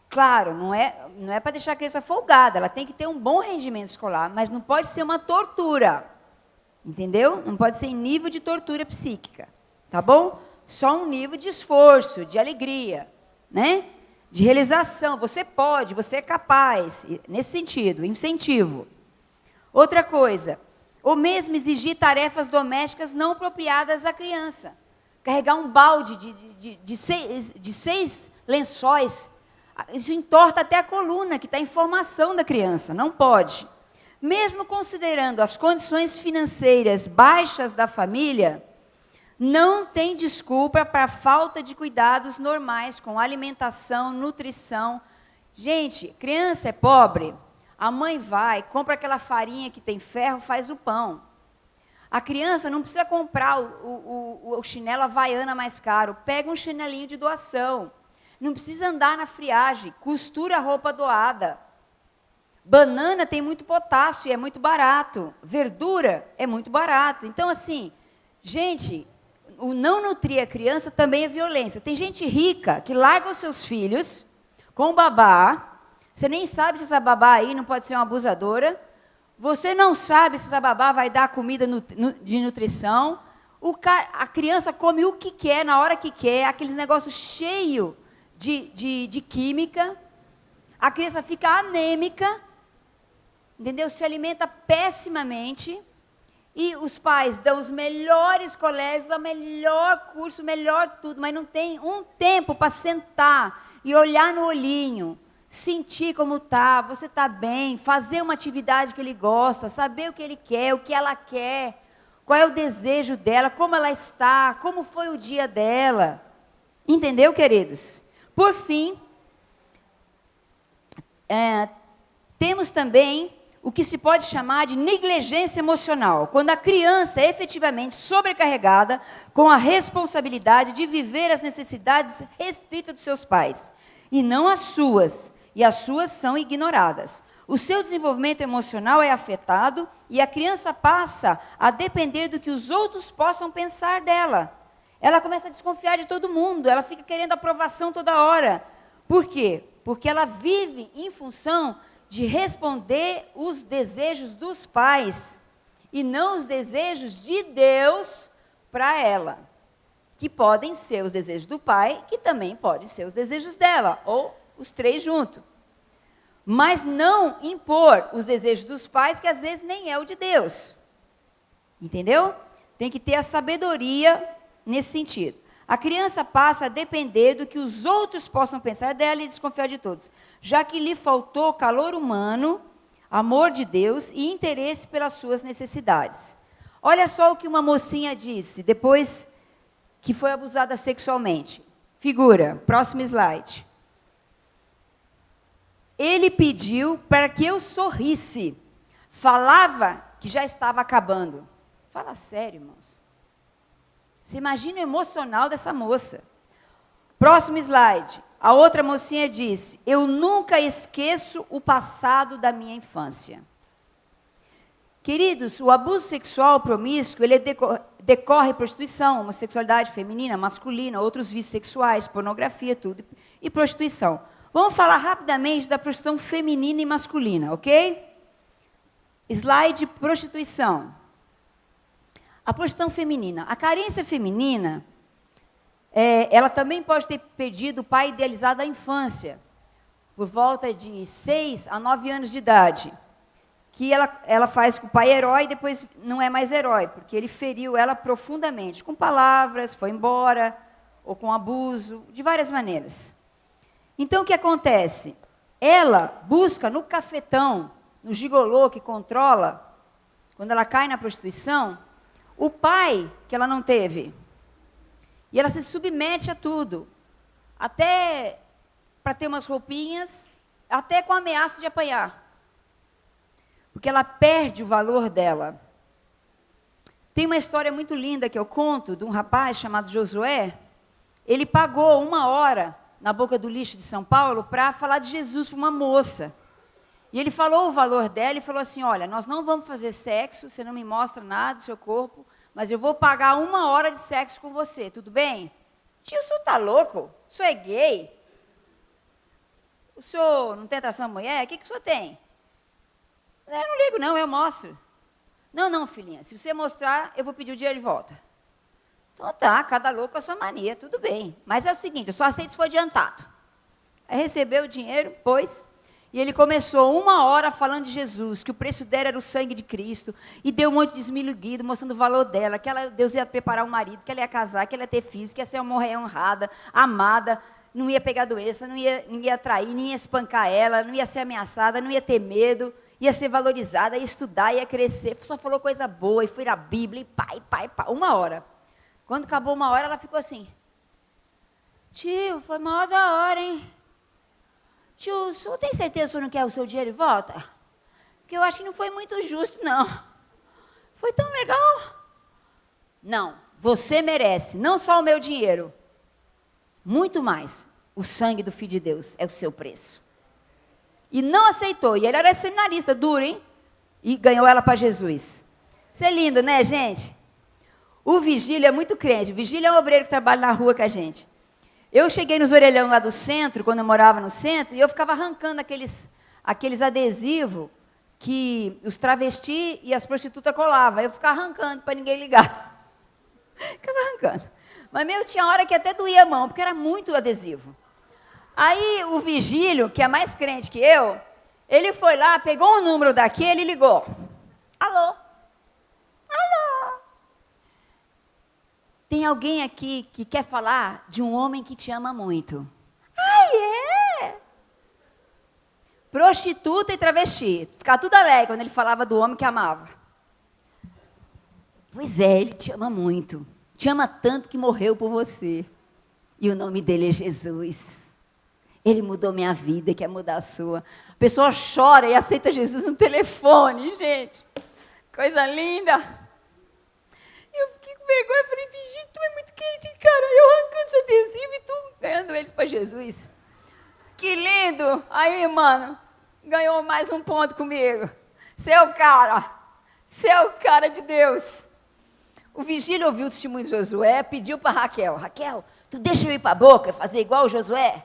Speaker 1: claro, não é para deixar a criança folgada, ela tem que ter um bom rendimento escolar, mas não pode ser uma tortura. Entendeu? Não pode ser em nível de tortura psíquica. Tá bom? Só um nível de esforço, de alegria, né? De realização. Você pode, você é capaz. Nesse sentido, incentivo. Outra coisa, ou mesmo exigir tarefas domésticas não apropriadas à criança. Carregar um balde de 6 lençóis, isso entorta até a coluna, que está em formação da criança, não pode. Mesmo considerando as condições financeiras baixas da família, não tem desculpa para a falta de cuidados normais com alimentação, nutrição. Gente, criança é pobre, A mãe vai, compra aquela farinha que tem ferro, faz o pão. A criança não precisa comprar o chinelo Havaiana mais caro. Pega um chinelinho de doação. Não precisa andar na friagem. Costura a roupa doada. Banana tem muito potássio e é muito barato. Verdura é muito barato. Então, assim, gente, o não nutrir a criança também é violência. Tem gente rica que larga os seus filhos com babá. Você nem sabe se essa babá aí não pode ser uma abusadora. Você não sabe se essa babá vai dar comida de nutrição. A criança come o que quer, na hora que quer, aqueles negócios cheios de química. A criança fica anêmica, entendeu? Se alimenta pessimamente. E os pais dão os melhores colégios, o melhor curso, melhor tudo, mas não tem um tempo para sentar e olhar no olhinho. Sentir como está, você está bem, fazer uma atividade que ele gosta, saber o que ele quer, o que ela quer, qual é o desejo dela, como ela está, como foi o dia dela. Entendeu, queridos? Por fim, temos também o que se pode chamar de negligência emocional, quando a criança é efetivamente sobrecarregada com a responsabilidade de viver as necessidades restritas dos seus pais, e não as suas. E as suas são ignoradas. O seu desenvolvimento emocional é afetado e a criança passa a depender do que os outros possam pensar dela. Ela começa a desconfiar de todo mundo, ela fica querendo aprovação toda hora. Por quê? Porque ela vive em função de responder os desejos dos pais e não os desejos de Deus para ela, que podem ser os desejos do pai, que também podem ser os desejos dela, ou os três juntos. Mas não impor os desejos dos pais, que às vezes nem é o de Deus. Entendeu? Tem que ter a sabedoria nesse sentido. A criança passa a depender do que os outros possam pensar dela e desconfiar de todos, já que lhe faltou calor humano, amor de Deus e interesse pelas suas necessidades. Olha só o que uma mocinha disse depois que foi abusada sexualmente. Figura, próximo slide. Ele pediu para que eu sorrisse. Falava que já estava acabando. Fala sério, irmãos. Você imagina o emocional dessa moça. Próximo slide. A outra mocinha disse: eu nunca esqueço o passado da minha infância. Queridos, o abuso sexual promíscuo, ele decorre prostituição, homossexualidade feminina, masculina, outros vícios sexuais, pornografia, tudo, e prostituição. Vamos falar rapidamente da prostituição feminina e masculina, ok? Slide prostituição. A prostituição feminina. A carência feminina, ela também pode ter perdido o pai idealizado da infância, por volta de 6 a 9 anos de idade, que ela faz com o pai herói e depois não é mais herói, porque ele feriu ela profundamente, com palavras, foi embora, ou com abuso, de várias maneiras. Então, o que acontece? Ela busca no cafetão, no gigolô que controla, quando ela cai na prostituição, o pai que ela não teve. E ela se submete a tudo, até para ter umas roupinhas, até com ameaça de apanhar. Porque ela perde o valor dela. Tem uma história muito linda que eu conto, de um rapaz chamado Josué. Ele pagou 1 hora na Boca do Lixo de São Paulo para falar de Jesus para uma moça. E ele falou o valor dela e falou assim: olha, nós não vamos fazer sexo, você não me mostra nada do seu corpo, mas eu vou pagar 1 hora de sexo com você, tudo bem? Tio, o senhor está louco? O senhor é gay? O senhor não tem atração à mulher? O que o senhor tem? Eu não ligo não, eu mostro. Não, filhinha, se você mostrar, eu vou pedir o dinheiro de volta. Então tá, cada louco com a sua mania, tudo bem. Mas é o seguinte, eu só aceito se for adiantado. Aí recebeu o dinheiro, pôs, e ele começou 1 hora falando de Jesus, que o preço dela era o sangue de Cristo, e deu um monte de esmiluguido, mostrando o valor dela, que Deus ia preparar um marido, que ela ia casar, que ela ia ter filhos, que ia ser uma mulher honrada, amada, não ia pegar doença, não ia trair, nem ia espancar ela, não ia ser ameaçada, não ia ter medo, ia ser valorizada, ia estudar, ia crescer, só falou coisa boa, e foi na Bíblia, e pá, 1 hora. Quando acabou 1 hora, ela ficou assim: tio, foi maior da hora, hein? Tio, o senhor tem certeza que o senhor não quer o seu dinheiro de volta? porque eu acho que não foi muito justo, não. Foi tão legal. Não, você merece, não só o meu dinheiro, muito mais. O sangue do Filho de Deus é o seu preço. E não aceitou. E ele era seminarista, duro, hein? E ganhou ela para Jesus. Isso é lindo, né, gente? O Vigílio é muito crente. O Vigílio é um obreiro que trabalha na rua com a gente. Eu cheguei nos orelhão lá do centro, quando eu morava no centro, e eu ficava arrancando aqueles adesivos que os travestis e as prostitutas colavam. Eu ficava arrancando para ninguém ligar. Ficava arrancando. Mas mesmo tinha hora que até doía a mão, porque era muito adesivo. Aí o Vigílio, que é mais crente que eu, ele foi lá, pegou o número daquele e ligou. Alô? Alô? Tem alguém aqui que quer falar de um homem que te ama muito. Ah, é? Prostituta e travesti. Ficava tudo alegre quando ele falava do homem que amava. Pois é, ele te ama muito. Te ama tanto que morreu por você. E o nome dele é Jesus. Ele mudou minha vida, quer mudar a sua. A pessoa chora e aceita Jesus no telefone, gente. Coisa linda. Eu fiquei com vergonha, eu falei, Vigílio, tu é muito quente, cara. Eu arrancando seu adesivo e tu ganhando eles para Jesus. Que lindo. Aí, mano, ganhou mais um ponto comigo. Seu cara de Deus. O Vigílio ouviu o testemunho de Josué, pediu para Raquel, Raquel, tu deixa eu ir para a boca e fazer igual o Josué?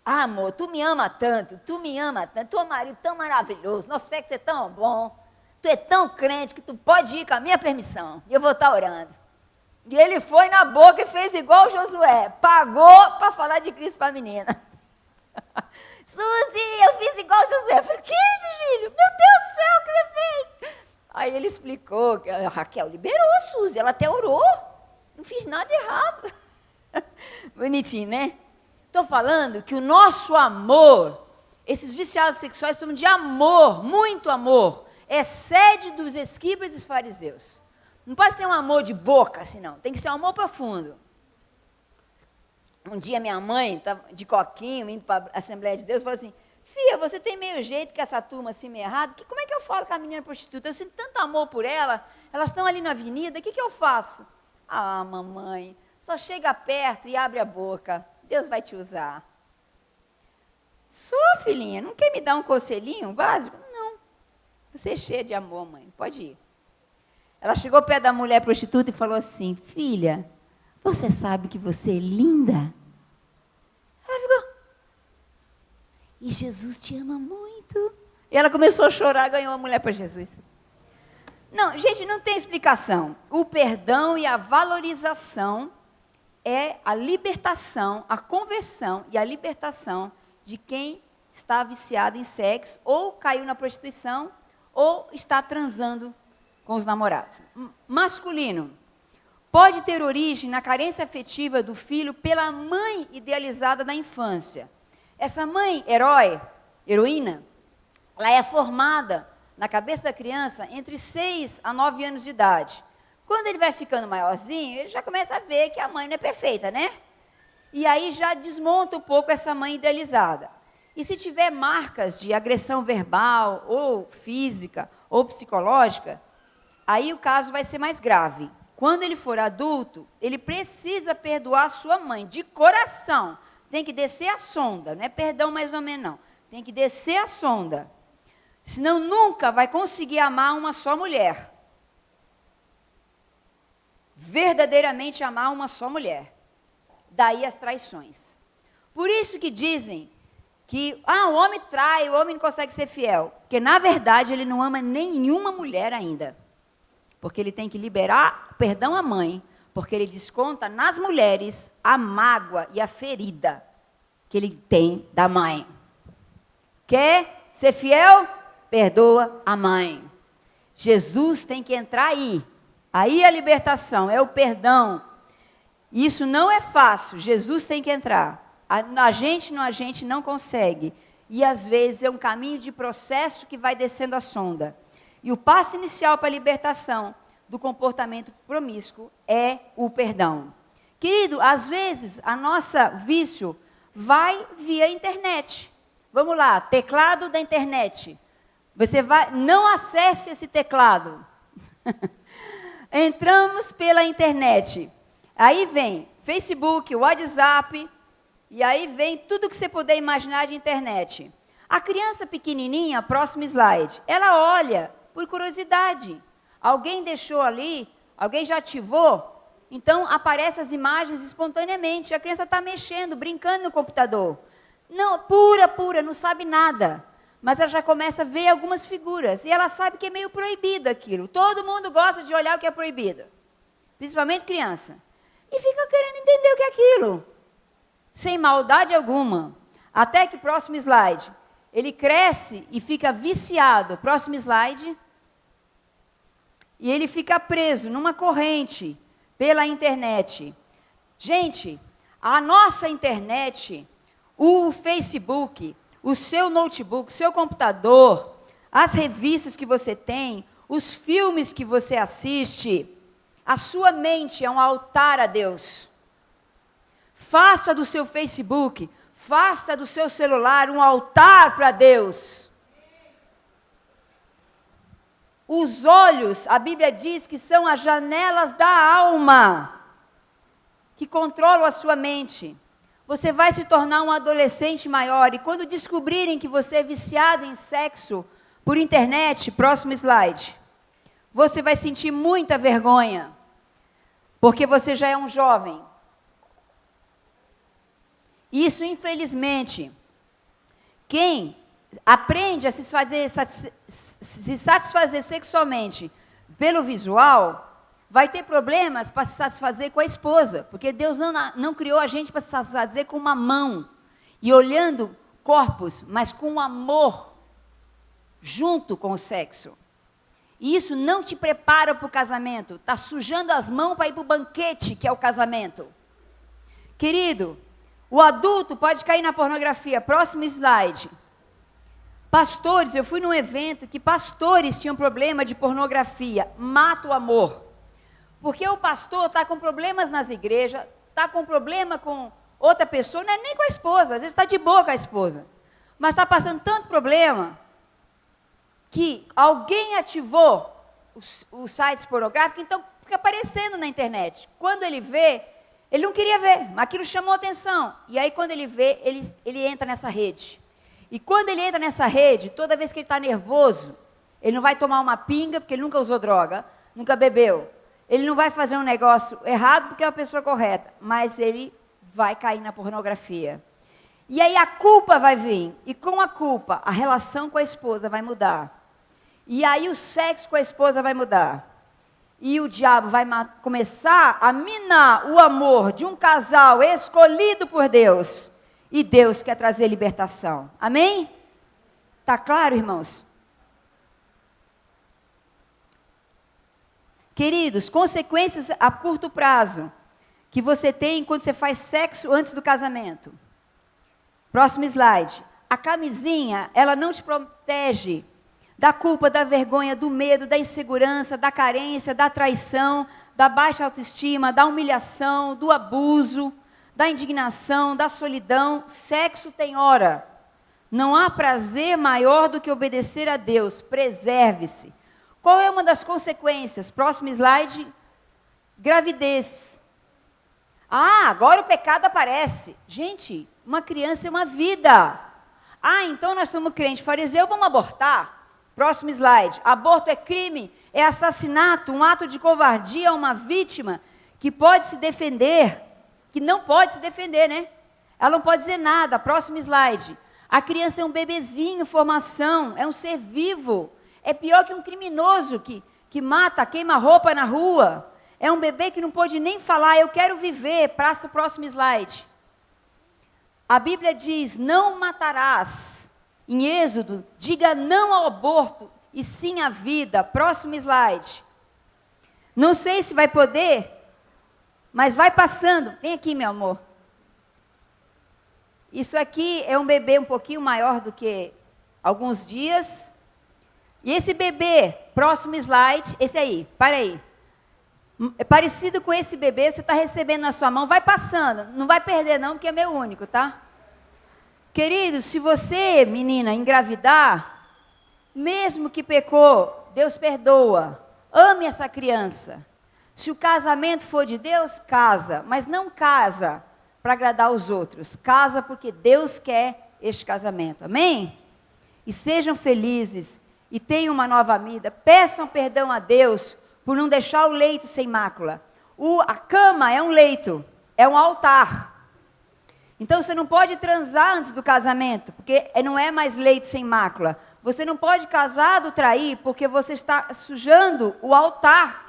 Speaker 1: Ah, amor, tu me ama tanto, tu é um marido tão maravilhoso, nosso sexo é tão bom, tu é tão crente que tu pode ir com a minha permissão, e eu vou estar orando. E ele foi na boca e fez igual o Josué, pagou para falar de Cristo para a menina. Suzy, eu fiz igual o Josué. Eu falei, o que, Vigílio? Meu Deus do céu, o que você fez? Aí ele explicou que a Raquel liberou a Suzy, ela até orou, não fiz nada errado. Bonitinho, né? Estou falando que o nosso amor, esses viciados sexuais precisam de amor, muito amor, excede dos escribas e dos fariseus. Não pode ser um amor de boca, assim não, tem que ser um amor profundo. Um dia minha mãe, estava de coquinho, indo para a Assembleia de Deus, falou assim, filha, você tem meio jeito com essa turma assim meio errado, como é que eu falo com a menina prostituta? Eu sinto tanto amor por ela, elas estão ali na avenida, o que eu faço? Ah, mamãe, só chega perto e abre a boca. Deus vai te usar. Sou, filhinha, não quer me dar um conselhinho básico? Não. Você é cheia de amor, mãe, pode ir. Ela chegou perto da mulher prostituta e falou assim, filha, você sabe que você é linda? Ela ficou, e Jesus te ama muito. E ela começou a chorar, ganhou a mulher para Jesus. Não, gente, não tem explicação. O perdão e a valorização é a libertação, a conversão e a libertação de quem está viciado em sexo, ou caiu na prostituição, ou está transando com os namorados. Masculino, pode ter origem na carência afetiva do filho pela mãe idealizada na infância. Essa mãe heroína, ela é formada na cabeça da criança entre 6 a 9 anos de idade. Quando ele vai ficando maiorzinho, ele já começa a ver que a mãe não é perfeita, né? E aí já desmonta um pouco essa mãe idealizada. E se tiver marcas de agressão verbal, ou física, ou psicológica, aí o caso vai ser mais grave. Quando ele for adulto, ele precisa perdoar sua mãe, de coração. Tem que descer a sonda, não é perdão mais ou menos, não. Tem que descer a sonda. Senão nunca vai conseguir amar uma só mulher. Verdadeiramente amar uma só mulher. Daí as traições. Por isso que dizem que o homem trai, o homem não consegue ser fiel. Porque, na verdade, ele não ama nenhuma mulher ainda. Porque ele tem que liberar perdão à mãe, porque ele desconta nas mulheres a mágoa e a ferida que ele tem da mãe. Quer ser fiel? Perdoa a mãe. Jesus tem que entrar aí. Aí a libertação, é o perdão. Isso não é fácil, Jesus tem que entrar. A gente não consegue. E às vezes é um caminho de processo que vai descendo a sonda. E o passo inicial para a libertação do comportamento promíscuo é o perdão. Querido, às vezes a nossa vício vai via internet. Vamos lá, teclado da internet. Não acesse esse teclado. Entramos pela internet. Aí vem Facebook, WhatsApp, e aí vem tudo que você puder imaginar de internet. A criança pequenininha, próximo slide, ela olha por curiosidade. Alguém deixou ali, alguém já ativou, então aparecem as imagens espontaneamente. A criança está mexendo, brincando no computador. Não, pura, não sabe nada. Mas ela já começa a ver algumas figuras. E ela sabe que é meio proibido aquilo. Todo mundo gosta de olhar o que é proibido. Principalmente criança. E fica querendo entender o que é aquilo. Sem maldade alguma. Até que, próximo slide, ele cresce e fica viciado. Próximo slide. E ele fica preso numa corrente pela internet. Gente, a nossa internet, o Facebook, o seu notebook, o seu computador, as revistas que você tem, os filmes que você assiste, a sua mente é um altar a Deus. Faça do seu Facebook, faça do seu celular um altar para Deus. Os olhos, a Bíblia diz que são as janelas da alma, que controlam a sua mente. Você vai se tornar um adolescente maior, e quando descobrirem que você é viciado em sexo por internet, próximo slide, você vai sentir muita vergonha, porque você já é um jovem. Isso, infelizmente, quem aprende a se satisfazer sexualmente pelo visual, vai ter problemas para se satisfazer com a esposa, porque Deus não criou a gente para se satisfazer com uma mão, e olhando corpos, mas com amor, junto com o sexo. E isso não te prepara para o casamento, está sujando as mãos para ir para o banquete, que é o casamento. Querido, o adulto pode cair na pornografia. Próximo slide. Pastores, eu fui num evento que pastores tinham problema de pornografia. Mata o amor. Porque o pastor está com problemas nas igrejas, está com problema com outra pessoa, não é nem com a esposa, às vezes está de boa com a esposa. Mas está passando tanto problema, que alguém ativou os sites pornográficos, então fica aparecendo na internet. Quando ele vê, ele não queria ver, mas aquilo chamou atenção. E aí, quando ele vê, ele entra nessa rede. E quando ele entra nessa rede, toda vez que ele está nervoso, ele não vai tomar uma pinga, porque ele nunca usou droga, nunca bebeu. Ele não vai fazer um negócio errado, porque é uma pessoa correta, mas ele vai cair na pornografia. E aí a culpa vai vir, e com a culpa, a relação com a esposa vai mudar. E aí o sexo com a esposa vai mudar. E o diabo vai começar a minar o amor de um casal escolhido por Deus. E Deus quer trazer libertação. Amém? Está claro, irmãos? Queridos, consequências a curto prazo que você tem quando você faz sexo antes do casamento. Próximo slide. A camisinha, ela não te protege da culpa, da vergonha, do medo, da insegurança, da carência, da traição, da baixa autoestima, da humilhação, do abuso, da indignação, da solidão. Sexo tem hora. Não há prazer maior do que obedecer a Deus. Preserve-se. Qual é uma das consequências? Próximo slide. Gravidez. Ah, agora o pecado aparece. Gente, uma criança é uma vida. Ah, então nós somos crentes fariseus, vamos abortar? Próximo slide. Aborto é crime, é assassinato, um ato de covardia a uma vítima que pode se defender, que não pode se defender, né? Ela não pode dizer nada. Próximo slide. A criança é um bebezinho, formação, é um ser vivo. É pior que um criminoso que mata, queima roupa na rua. É um bebê que não pode nem falar, eu quero viver. Passa o próximo slide. A Bíblia diz, não matarás. Em Êxodo, diga não ao aborto e sim à vida. Próximo slide. Não sei se vai poder, mas vai passando. Vem aqui, meu amor. Isso aqui é um bebê um pouquinho maior do que alguns dias. E esse bebê, próximo slide, esse aí, para aí. É parecido com esse bebê, você está recebendo na sua mão, vai passando. Não vai perder não, porque é meu único, tá? Querido, se você, menina, engravidar, Mesmo que pecou, Deus perdoa. Ame essa criança. Se o casamento for de Deus, casa. Mas não casa para agradar os outros. Casa porque Deus quer este casamento. Amém? E sejam felizes. E tenham uma nova vida. Peçam perdão a Deus por não deixar o leito sem mácula. A cama é um leito. É um altar. Então você não pode transar antes do casamento. Porque não é mais leito sem mácula. Você não pode casado trair porque você está sujando o altar.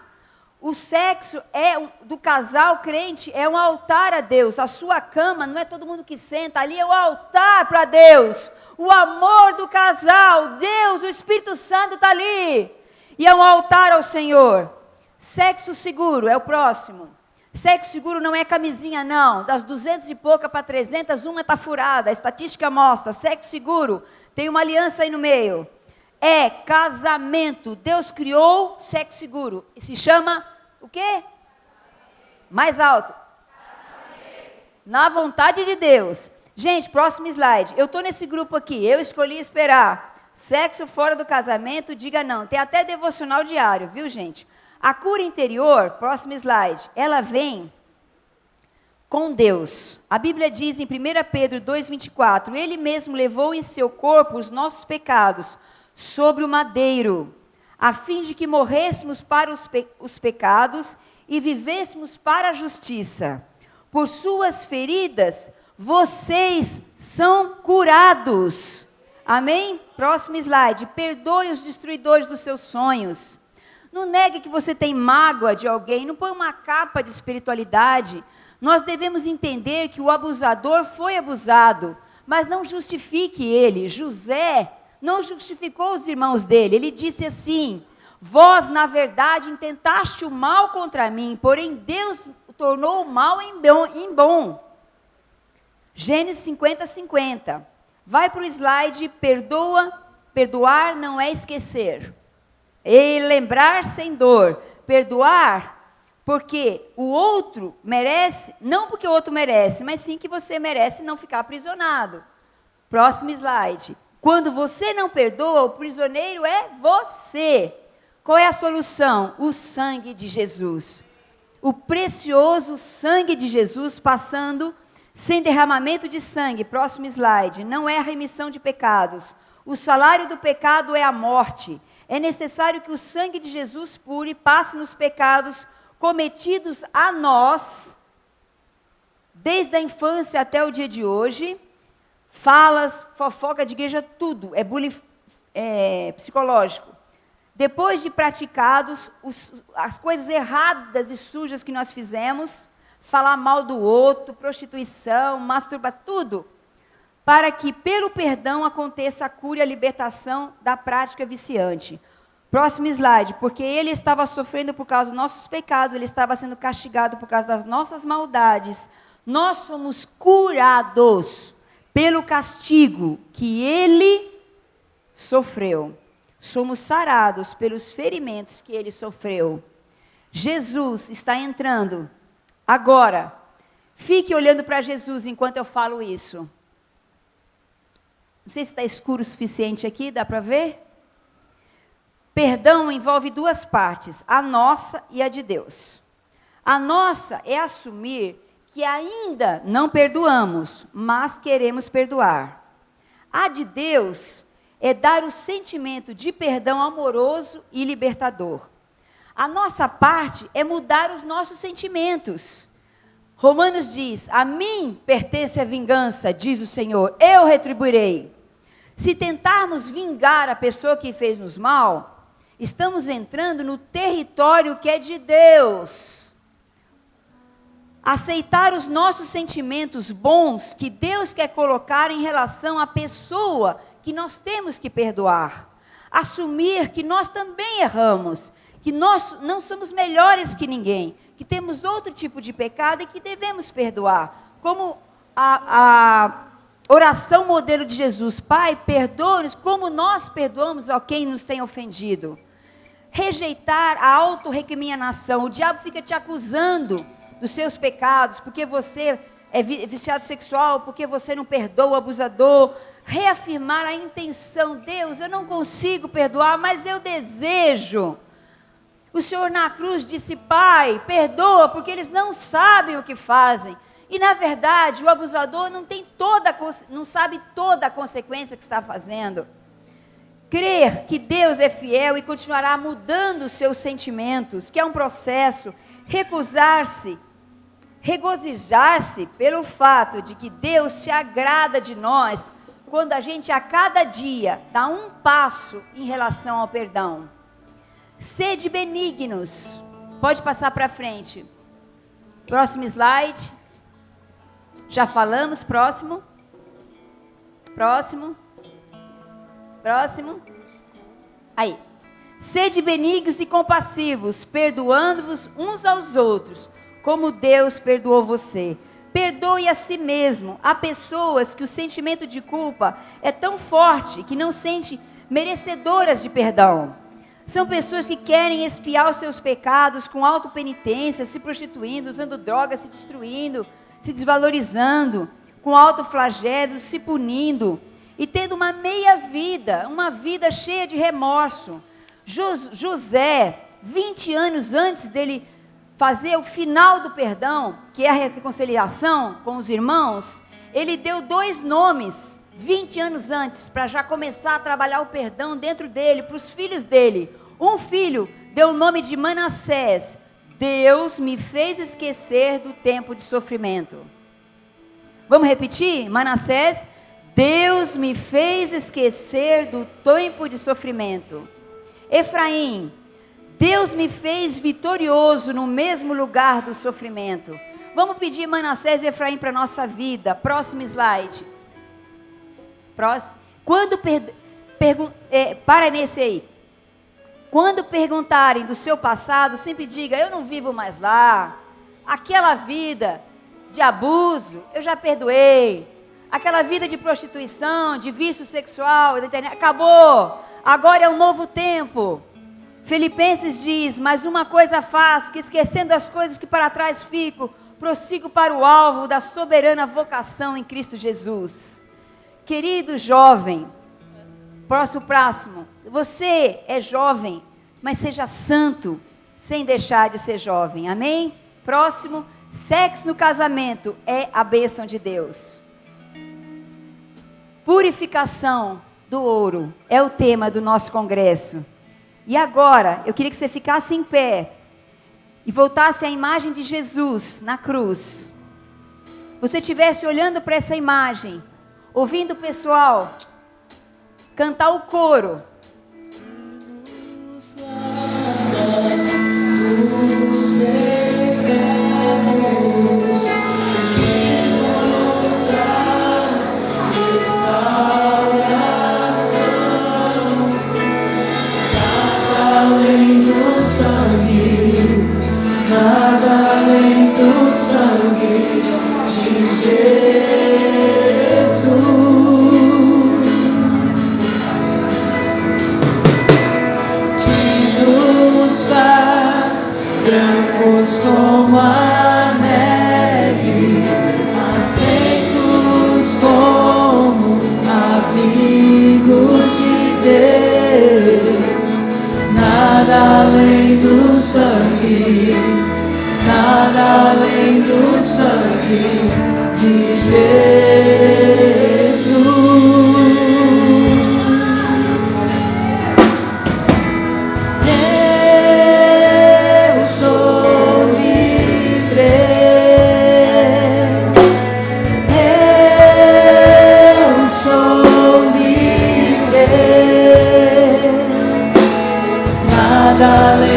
Speaker 1: O sexo do casal crente é um altar a Deus. A sua cama não é todo mundo que senta, ali é um altar para Deus. O amor do casal, Deus, o Espírito Santo está ali. E é um altar ao Senhor. Sexo seguro é o próximo. Sexo seguro não é camisinha não. Das 200 e pouca para 300, uma está furada. A estatística mostra, sexo seguro tem uma aliança aí no meio. É casamento. Deus criou sexo seguro. E se chama o quê? Mais alto. Na vontade de Deus. Gente, próximo slide. Eu estou nesse grupo aqui. Eu escolhi esperar. Sexo fora do casamento, diga não. Tem até devocional diário, viu, gente? A cura interior, próximo slide. Ela vem com Deus. A Bíblia diz em 1 Pedro 2,24. Ele mesmo levou em seu corpo os nossos pecados sobre o madeiro, a fim de que morrêssemos para os pecados e vivêssemos para a justiça. Por suas feridas, vocês são curados. Amém? Próximo slide. Perdoe os destruidores dos seus sonhos. Não negue que você tem mágoa de alguém, não põe uma capa de espiritualidade. Nós devemos entender que o abusador foi abusado, mas não justifique ele. José não justificou os irmãos dele. Ele disse assim: vós, na verdade, intentaste o mal contra mim, porém Deus tornou o mal em bom. Gênesis 50:50. Vai para o slide. Perdoar não é esquecer. E lembrar sem dor. Perdoar porque o outro merece, não porque o outro merece, mas sim que você merece não ficar aprisionado. Próximo slide. Quando você não perdoa, o prisioneiro é você. Qual é a solução? O sangue de Jesus. O precioso sangue de Jesus passando sem derramamento de sangue. Próximo slide. Não é a remissão de pecados. O salário do pecado é a morte. É necessário que o sangue de Jesus pure passe nos pecados cometidos a nós, desde a infância até o dia de hoje. Falas, fofoca de igreja, tudo. É bullying psicológico. Depois de praticados, as coisas erradas e sujas que nós fizemos, falar mal do outro, prostituição, masturbação, tudo, para que pelo perdão aconteça a cura e a libertação da prática viciante. Próximo slide. Porque ele estava sofrendo por causa dos nossos pecados, ele estava sendo castigado por causa das nossas maldades. Nós somos curados pelo castigo que ele sofreu. Somos sarados pelos ferimentos que ele sofreu. Jesus está entrando agora. Fique olhando para Jesus enquanto eu falo isso. Não sei se está escuro o suficiente aqui, dá para ver? Perdão envolve duas partes, a nossa e a de Deus. A nossa é assumir que ainda não perdoamos, mas queremos perdoar. A de Deus é dar o sentimento de perdão amoroso e libertador. A nossa parte é mudar os nossos sentimentos. Romanos diz: a mim pertence a vingança, diz o Senhor, eu retribuirei. Se tentarmos vingar a pessoa que fez-nos mal, estamos entrando no território que é de Deus. Aceitar os nossos sentimentos bons que Deus quer colocar em relação à pessoa que nós temos que perdoar. Assumir que nós também erramos, que nós não somos melhores que ninguém, que temos outro tipo de pecado e que devemos perdoar. Como a oração modelo de Jesus: Pai, perdoa-nos como nós perdoamos a quem nos tem ofendido. Rejeitar a autorrecriminação. O diabo fica te acusando dos seus pecados, porque você é viciado sexual porque você não perdoa o abusador. Reafirmar a intenção. Deus, eu não consigo perdoar, mas eu desejo. O Senhor na cruz disse, Pai, perdoa, porque eles não sabem o que fazem. E na verdade, o abusador não sabe toda a consequência que está fazendo. Crer que Deus é fiel e continuará mudando os seus sentimentos, que é um processo. Recusar-se, regozijar-se pelo fato de que Deus se agrada de nós, quando a gente a cada dia dá um passo em relação ao perdão. Sede benignos. Pode passar para frente. Próximo slide. Já falamos, próximo. Próximo. Próximo. Aí. Sede benignos e compassivos, perdoando-vos uns aos outros, como Deus perdoou você. Perdoe a si mesmo. Há pessoas que o sentimento de culpa é tão forte que não sentem merecedoras de perdão. São pessoas que querem expiar os seus pecados com autopenitência, se prostituindo, usando drogas, se destruindo, se desvalorizando, com autoflagelo, se punindo e tendo uma meia vida, uma vida cheia de remorso. José, 20 anos antes dele fazer o final do perdão, que é a reconciliação com os irmãos, ele deu 2 nomes, 20 anos antes, para já começar a trabalhar o perdão dentro dele, para os filhos dele. Um filho deu o nome de Manassés. Deus me fez esquecer do tempo de sofrimento. Vamos repetir? Manassés, Deus me fez esquecer do tempo de sofrimento. Efraim, Deus me fez vitorioso no mesmo lugar do sofrimento. Vamos pedir Manassés e Efraim para a nossa vida. Próximo slide. Próximo. Para nesse aí. Quando perguntarem do seu passado, sempre diga, eu não vivo mais lá. Aquela vida de abuso, eu já perdoei. Aquela vida de prostituição, de vício sexual, da internet, acabou. Agora é um novo tempo. Filipenses diz, mas uma coisa faço, que esquecendo as coisas que para trás fico, prossigo para o alvo da soberana vocação em Cristo Jesus. Querido jovem, próximo, você é jovem, mas seja santo, sem deixar de ser jovem, amém? Próximo, sexo no casamento é a bênção de Deus. Purificação do ouro é o tema do nosso congresso. E agora, eu queria que você ficasse em pé e voltasse à imagem de Jesus na cruz. Você estivesse olhando para essa imagem, ouvindo o pessoal cantar o coro.
Speaker 2: Nada além do sangue de Jesus, que nos faz brancos como a neve, aceitos como amigos de Deus. Nada além do sangue, nada além do sangue de Jesus. Eu sou livre, eu sou livre, nada além